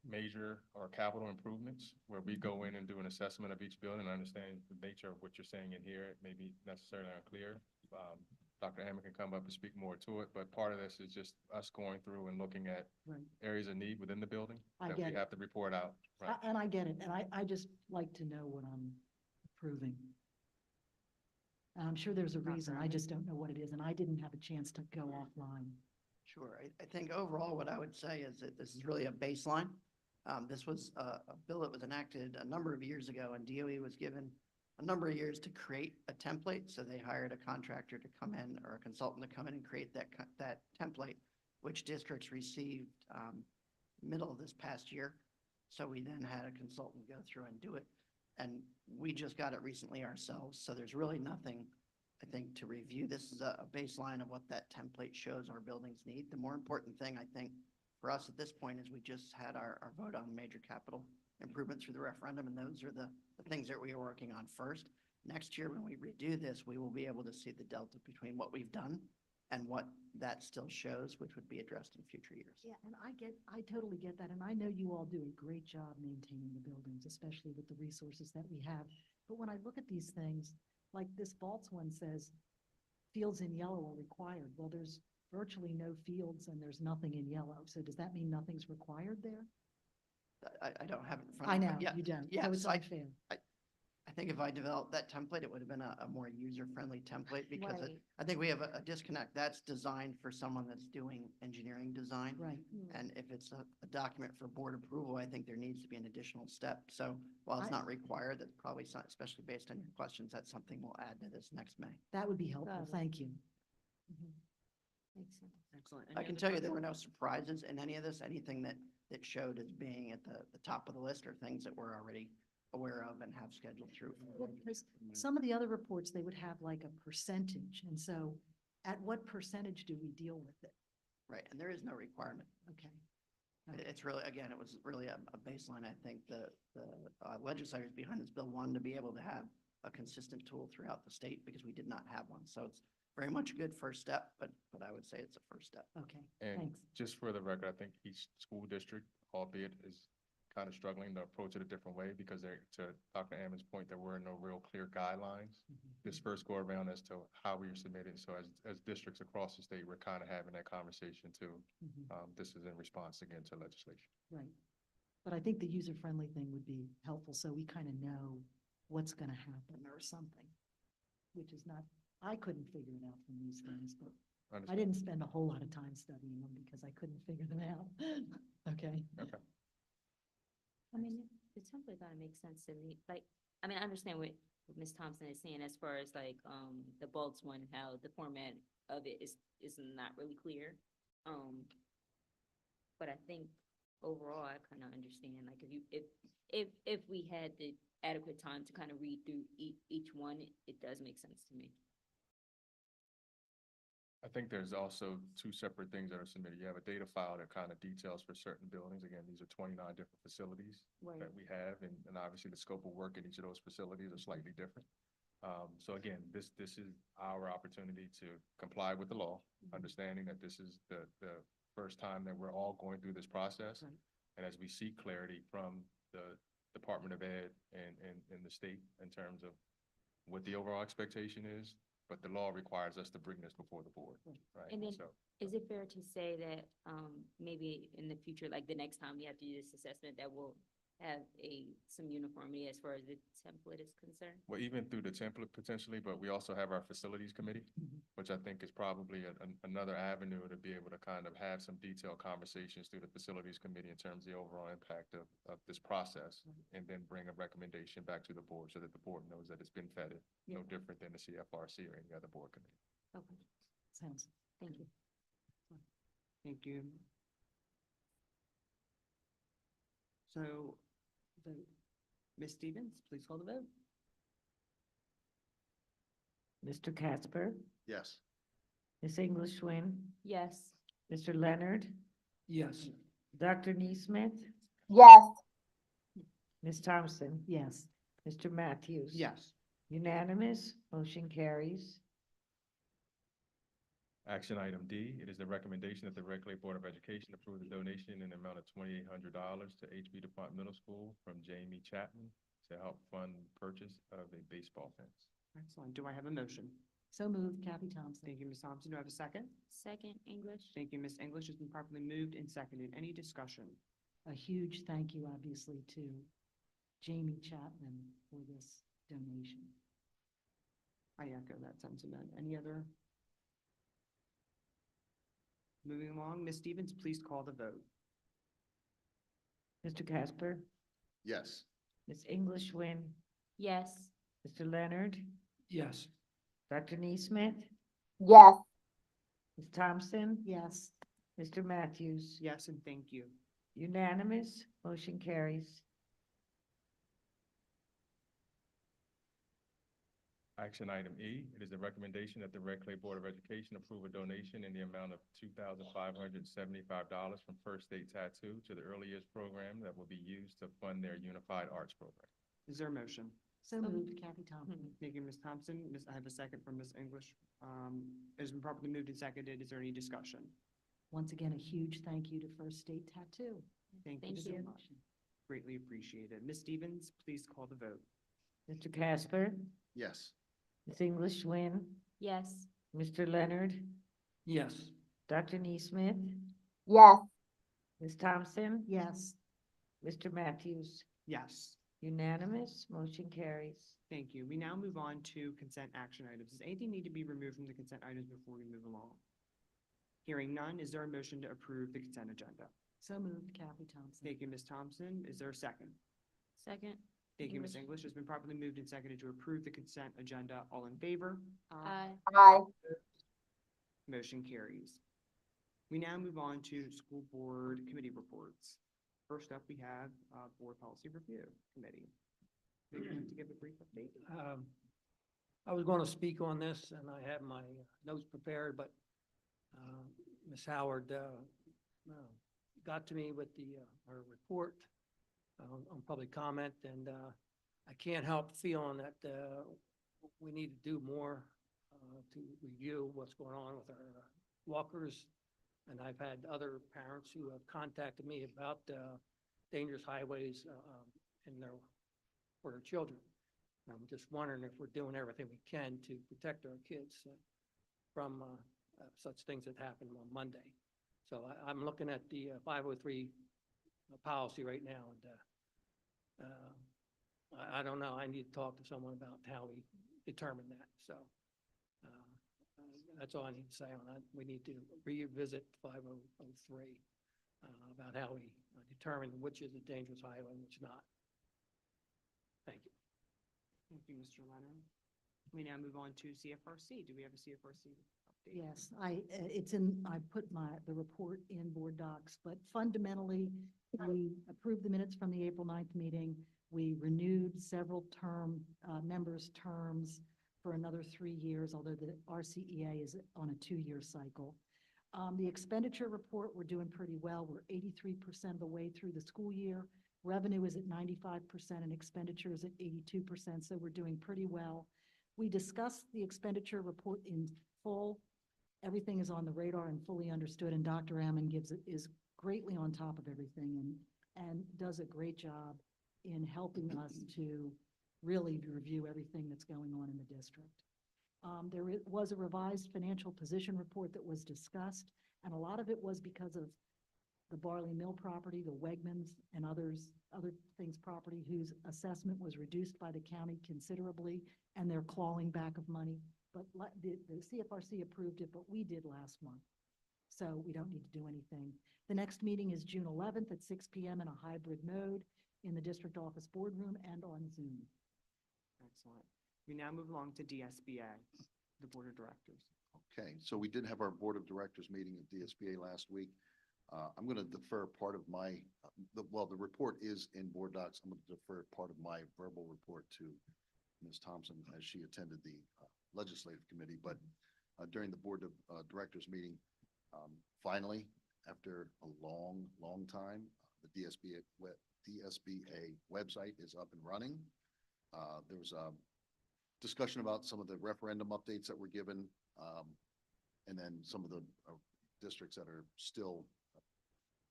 major or capital improvements where we go in and do an assessment of each building. I understand the nature of what you're saying in here. It may be necessarily unclear. Dr. Hammond can come up and speak more to it, but part of this is just us going through and looking at areas of need within the building that we have to report out. Right. And I get it, and I just like to know what I'm approving. And I'm sure there's a reason, I just don't know what it is, and I didn't have a chance to go offline. Sure. I think overall what I would say is that this is really a baseline. This was a bill that was enacted a number of years ago, and DOE was given a number of years to create a template. So they hired a contractor to come in, or a consultant to come in and create that template, which districts received middle of this past year. So we then had a consultant go through and do it. And we just got it recently ourselves. So there's really nothing, I think, to review. This is a baseline of what that template shows our buildings need. The more important thing, I think, for us at this point is we just had our vote on major capital improvements through the referendum, and those are the things that we are working on first. Next year, when we redo this, we will be able to see the delta between what we've done and what that still shows, which would be addressed in future years. Yeah, and I totally get that, and I know you all do a great job maintaining the buildings, especially with the resources that we have. But when I look at these things, like this Balts one says, fields in yellow are required. Well, there's virtually no fields and there's nothing in yellow. So does that mean nothing's required there? I don't have it in front I of me. know, but yeah, you don't. yes, So it's unfair. I think if I developed that template, it would have been a more user-friendly template, because Right. I think we have a disconnect. That's designed for someone that's doing engineering design. Right. And if it's a document for board approval, I think there needs to be an additional step. So while it's I- not required, that's probably, especially based on your questions, that's something we'll add to this next May. That would be helpful. Got it. Thank you. Makes sense. Excellent. I can tell you there were no surprises in any of this. Anything that showed as being at the top of the list are things that we're already aware of and have scheduled through. Well, because some of the other reports, they would have like a percentage. And so at what percentage do we deal with it? Right, and there is no requirement. Okay. It's really, again, it was really a baseline. I think the legislators behind this bill wanted to be able to have a consistent tool throughout the state, because we did not have one. So it's very much a good first step, but I would say it's a first step. Okay, And thanks. just for the record, I think each school district, albeit, is kind of struggling to approach it a different way, because to Dr. Ammon's point, there were no real clear guidelines this first go around as to how we are submitting. So as districts across the state, we're kind of having that conversation too. This is in response again to legislation. Right. But I think the user-friendly thing would be helpful, so we kind of know what's going to happen or something, which is not, I couldn't figure it out from these things, but I Understood. didn't spend a whole lot of time studying them because I couldn't figure them out. Okay. Okay. I mean, the template gotta make sense to me. Like, I mean, I understand what Ms. Thompson is saying as far as like, the bulks one, how the format of it is not really clear. But I think overall, I kind of understand, like, if we had the adequate time to kind of read through each one, it does make sense to me. I think there's also two separate things that are submitted. You have a data file that kind of details for certain buildings. Again, these are 29 different facilities Right. that we have, and obviously the scope of work in each of those facilities are slightly different. So again, this is our opportunity to comply with the law, understanding that this is the first time that we're all going through this process. Right. And as we seek clarity from the Department of Ed and the state in terms of what the overall expectation is, but the law requires us to bring this before the board, right? And then, So, is it fair to say that, maybe in the future, like the next time we have to do this assessment, that we'll have some uniformity as far as the template is concerned? well, even through the template potentially, but we also have our facilities committee, which I think is probably another avenue to be able to kind of have some detailed conversations through the facilities committee in terms of the overall impact of this process, and then bring a recommendation back to the board so that the board knows that it's been vetted, no Yeah. different than the CFRC or any other board committee. Okay, Sounds. thank you. Thank you. So, vote. Ms. Stevens, please call the vote. Mr. Casper, Yes. Ms. English Win, Yes. Mr. Leonard, Yes. Dr. Neesmith, Yes. Ms. Thompson, Yes. Mr. Matthews. Yes. Unanimous, motion carries. Action item D, it is the recommendation that the Red Clay Board of Education approve the donation in the amount of $2,800 to HB DuPont Middle School from Jamie Chapman to help fund purchase of a baseball fence. Excellent. Do I have a motion? So moved, Kathy Thompson. Thank you, Ms. Thompson. Do I have a second? Second, English? Thank you, Ms. English. Has been properly moved and seconded. Any discussion? A huge thank you, obviously, to Jamie Chapman for this donation. I echo that sentiment. Any other? Moving along, Ms. Stevens, please call the vote. Mr. Casper, Yes. Ms. English Win, Yes. Mr. Leonard, Yes. Dr. Neesmith, Yes. Ms. Thompson, Yes. Mr. Matthews. Yes, and thank you. Unanimous, motion carries. Action item E, it is the recommendation that the Red Clay Board of Education approve a donation in the amount of $2,575 from First State Tattoo to the Early Years Program that will be used to fund their Unified Arts Program. Is there a motion? So moved, Kathy Thompson. Thank you, Ms. Thompson. I have a second from Ms. English. It has been properly moved and seconded. Is there any discussion? Once again, a huge thank you to First State Tattoo. Thank you Thank so you. much. Greatly appreciated. Ms. Stevens, please call the vote. Mr. Casper, Yes. Ms. English Win, Yes. Mr. Leonard, Yes. Dr. Neesmith, Yes. Ms. Thompson, Yes. Mr. Matthews. Yes. Unanimous, motion carries. Thank you. We now move on to consent action items. Does anything need to be removed from the consent items before we move along? Hearing none, is there a motion to approve the consent agenda? So moved, Kathy Thompson. Thank you, Ms. Thompson. Is there a second? Second? Thank you, Ms. English. It's been properly moved and seconded to approve the consent agenda. All in favor? Aye. Aye. Motion carries. We now move on to school board committee reports. First up, we have Board Policy Review Committee. Do you want to give a brief update? I was going to speak on this, and I have my notes prepared, but Ms. Howard got to me with her report on public comment, and I can't help feeling that we need to do more to review what's going on with our walkers. And I've had other parents who have contacted me about dangerous highways for their children. And I'm just wondering if we're doing everything we can to protect our kids from such things that happened on Monday. So I'm looking at the 503 policy right now, and I don't know. I need to talk to someone about how we determine that. So That's all I need to say on that. We need to revisit 5003 about how we determine which is a dangerous highway and which not. Thank you. Thank you, Mr. Leonard. We now move on to CFRC. Do we have a CFRC update? Yes, I put the report in board docs, but fundamentally, we approved the minutes from the April 9th meeting. We renewed several members' terms for another 3 years, although the RCEA is on a 2-year cycle. The expenditure report, we're doing pretty well. We're 83% of the way through the school year. Revenue is at 95% and expenditure is at 82%, so we're doing pretty well. We discussed the expenditure report in full. Everything is on the radar and fully understood, and Dr. Ammon is greatly on top of everything and does a great job in helping us to really review everything that's going on in the district. There was a revised financial position report that was discussed, and a lot of it was because of the Barley Mill property, the Wegmans and other things property whose assessment was reduced by the county considerably, and they're clawing back of money. But the CFRC approved it, but we did last month. So we don't need to do anything. The next meeting is June 11th at 6 p.m. in a hybrid mode in the district office boardroom and on Zoom. Excellent. We now move along to DSBA, the Board of Directors. Okay, so we did have our Board of Directors meeting at DSBA last week. I'm going to defer part of my, the report is in board docs. I'm going to defer part of my verbal report to Ms. Thompson as she attended the legislative committee. But during the Board of Directors meeting, finally, after a long time, the DSBA website is up and running. There was a discussion about some of the referendum updates that were given, and then some of the districts that are still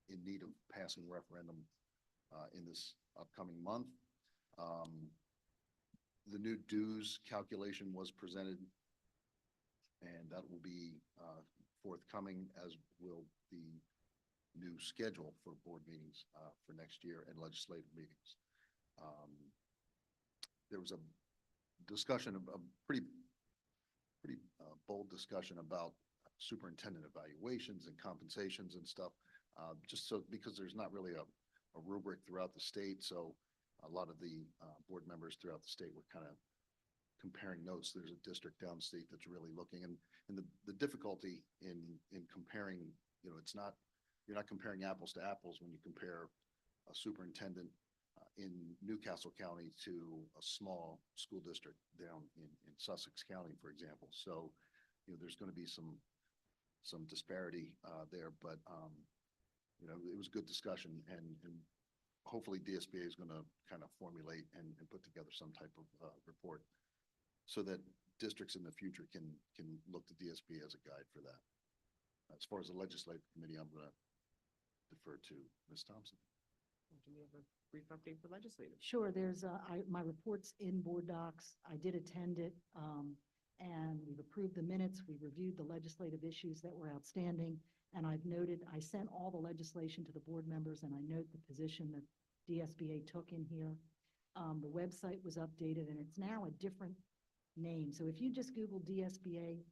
in need of passing referendum in this upcoming month. The new dues calculation was presented, and that will be forthcoming, as will the new schedule for board meetings for next year and legislative meetings. There was a discussion, a pretty bold discussion about superintendent evaluations and compensations and stuff, just so because there's not really a rubric throughout the state. So a lot of the board members throughout the state were kind of comparing notes. There's a district downstate that's really looking, and the difficulty in comparing, you're not comparing apples to apples when you compare a superintendent in Newcastle County to a small school district down in Sussex County, for example. So, there's going to be some disparity there, but it was a good discussion, and hopefully DSBA is going to kind of formulate and put together some type of report so that districts in the future can look to DSBA as a guide for that. As far as the legislative committee, I'm going to defer to Ms. Thompson. Do we have a brief update for legislative? Sure, there's my report's in board docs. I did attend it, and we've approved the minutes. We reviewed the legislative issues that were outstanding, and I sent all the legislation to the board members, and I note the position that DSBA took in here. The website was updated, and it's now a different name. So if you just Google DSBA,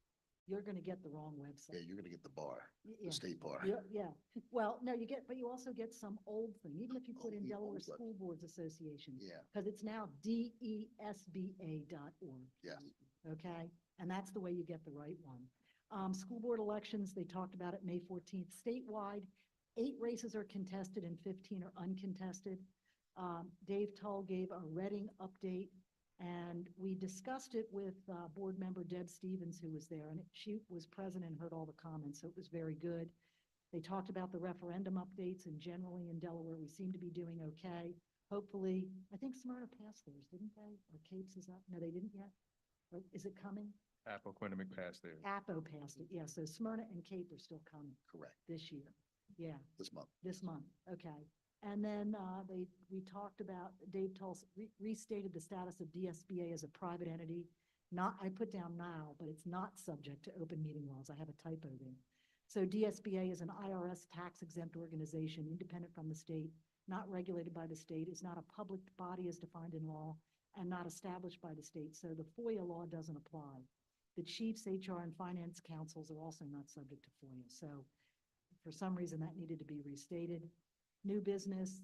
you're going to get the wrong website. Yeah, you're going to get the bar, Yeah. the state bar. Yeah. Well, no, but you also get some old thing, even if you put in the Delaware old web- School Boards Association. Yeah. Because it's now DESBA.org. Yes. Okay, and that's the way you get the right one. School board elections, they talked about it May 14th. Statewide, 8 races are contested and 15 are uncontested. Dave Tull gave a Reading update, and we discussed it with board member Deb Stevens, who was there, and she was present and heard all the comments, so it was very good. They talked about the referendum updates, and generally in Delaware, we seem to be doing okay. Hopefully, I think Smyrna passed theirs, didn't they? Or Capes is up? No, they didn't yet. Or is it coming? Appoquinimink passed there. Appo passed it, yeah, so Smyrna and Cape are still coming. Correct. This year, yeah. This month. This month, okay. And then we talked about, Dave Tulsa restated the status of DSBA as a private entity. I put down now, but it's not subject to open meeting laws. I have a typo there. So DSBA is an IRS tax exempt organization, independent from the state, not regulated by the state, is not a public body as defined in law, and not established by the state. So the FOIA law doesn't apply. The chiefs, HR, and finance councils are also not subject to FOIA. So for some reason, that needed to be restated. New business,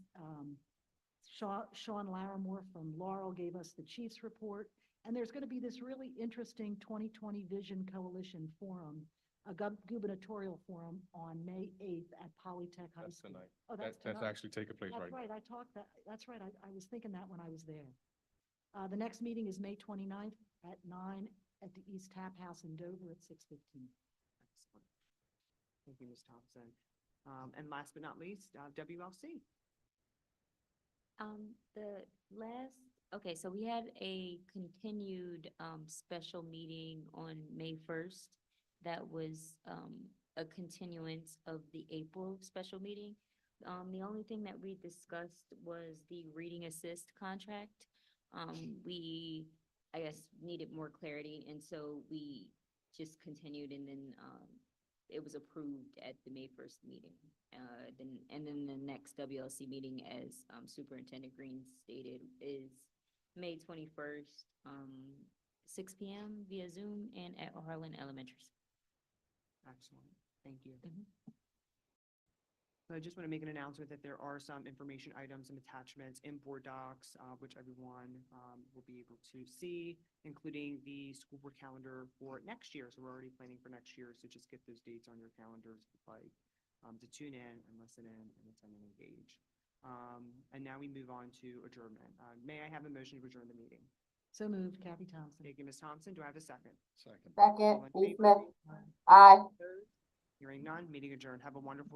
Sean Larimore from Laurel gave us the chief's report. And there's going to be this really interesting 2020 Vision Coalition Forum, a gubernatorial forum on May 8th at Polytech High That's School. tonight. Oh, that's That's tonight. actually taking place That's right now. right, that's right, I was thinking that when I was there. The next meeting is May 29th at 9 at the East Tap House in Dover at 6:15. Excellent. Thank you, Ms. Thompson. And last but not least, WLC. The last, okay, so we had a continued, special meeting on May 1st. That was, a continuance of the April special meeting. The only thing that we discussed was the reading assist contract. We, I guess, needed more clarity, and so we just continued, and then, it was approved at the May 1st meeting. Then the next WLC meeting, as Superintendent Green stated, is May 21st, 6 p.m. via Zoom and at Harlan Elementary. Excellent. Thank you. So I just want to make an announcement that there are some information items and attachments in board docs, which everyone will be able to see, including the school board calendar for next year. So we're already planning for next year. So just get those dates on your calendars if you'd like to tune in and listen in and attend and engage. And now we move on to adjournment. May I have a motion to adjourn the meeting? So moved, Kathy Thompson. Thank you, Ms. Thompson. Do I have a second? Second. All in favor? Aye. Hearing none, meeting adjourned. Have a wonderful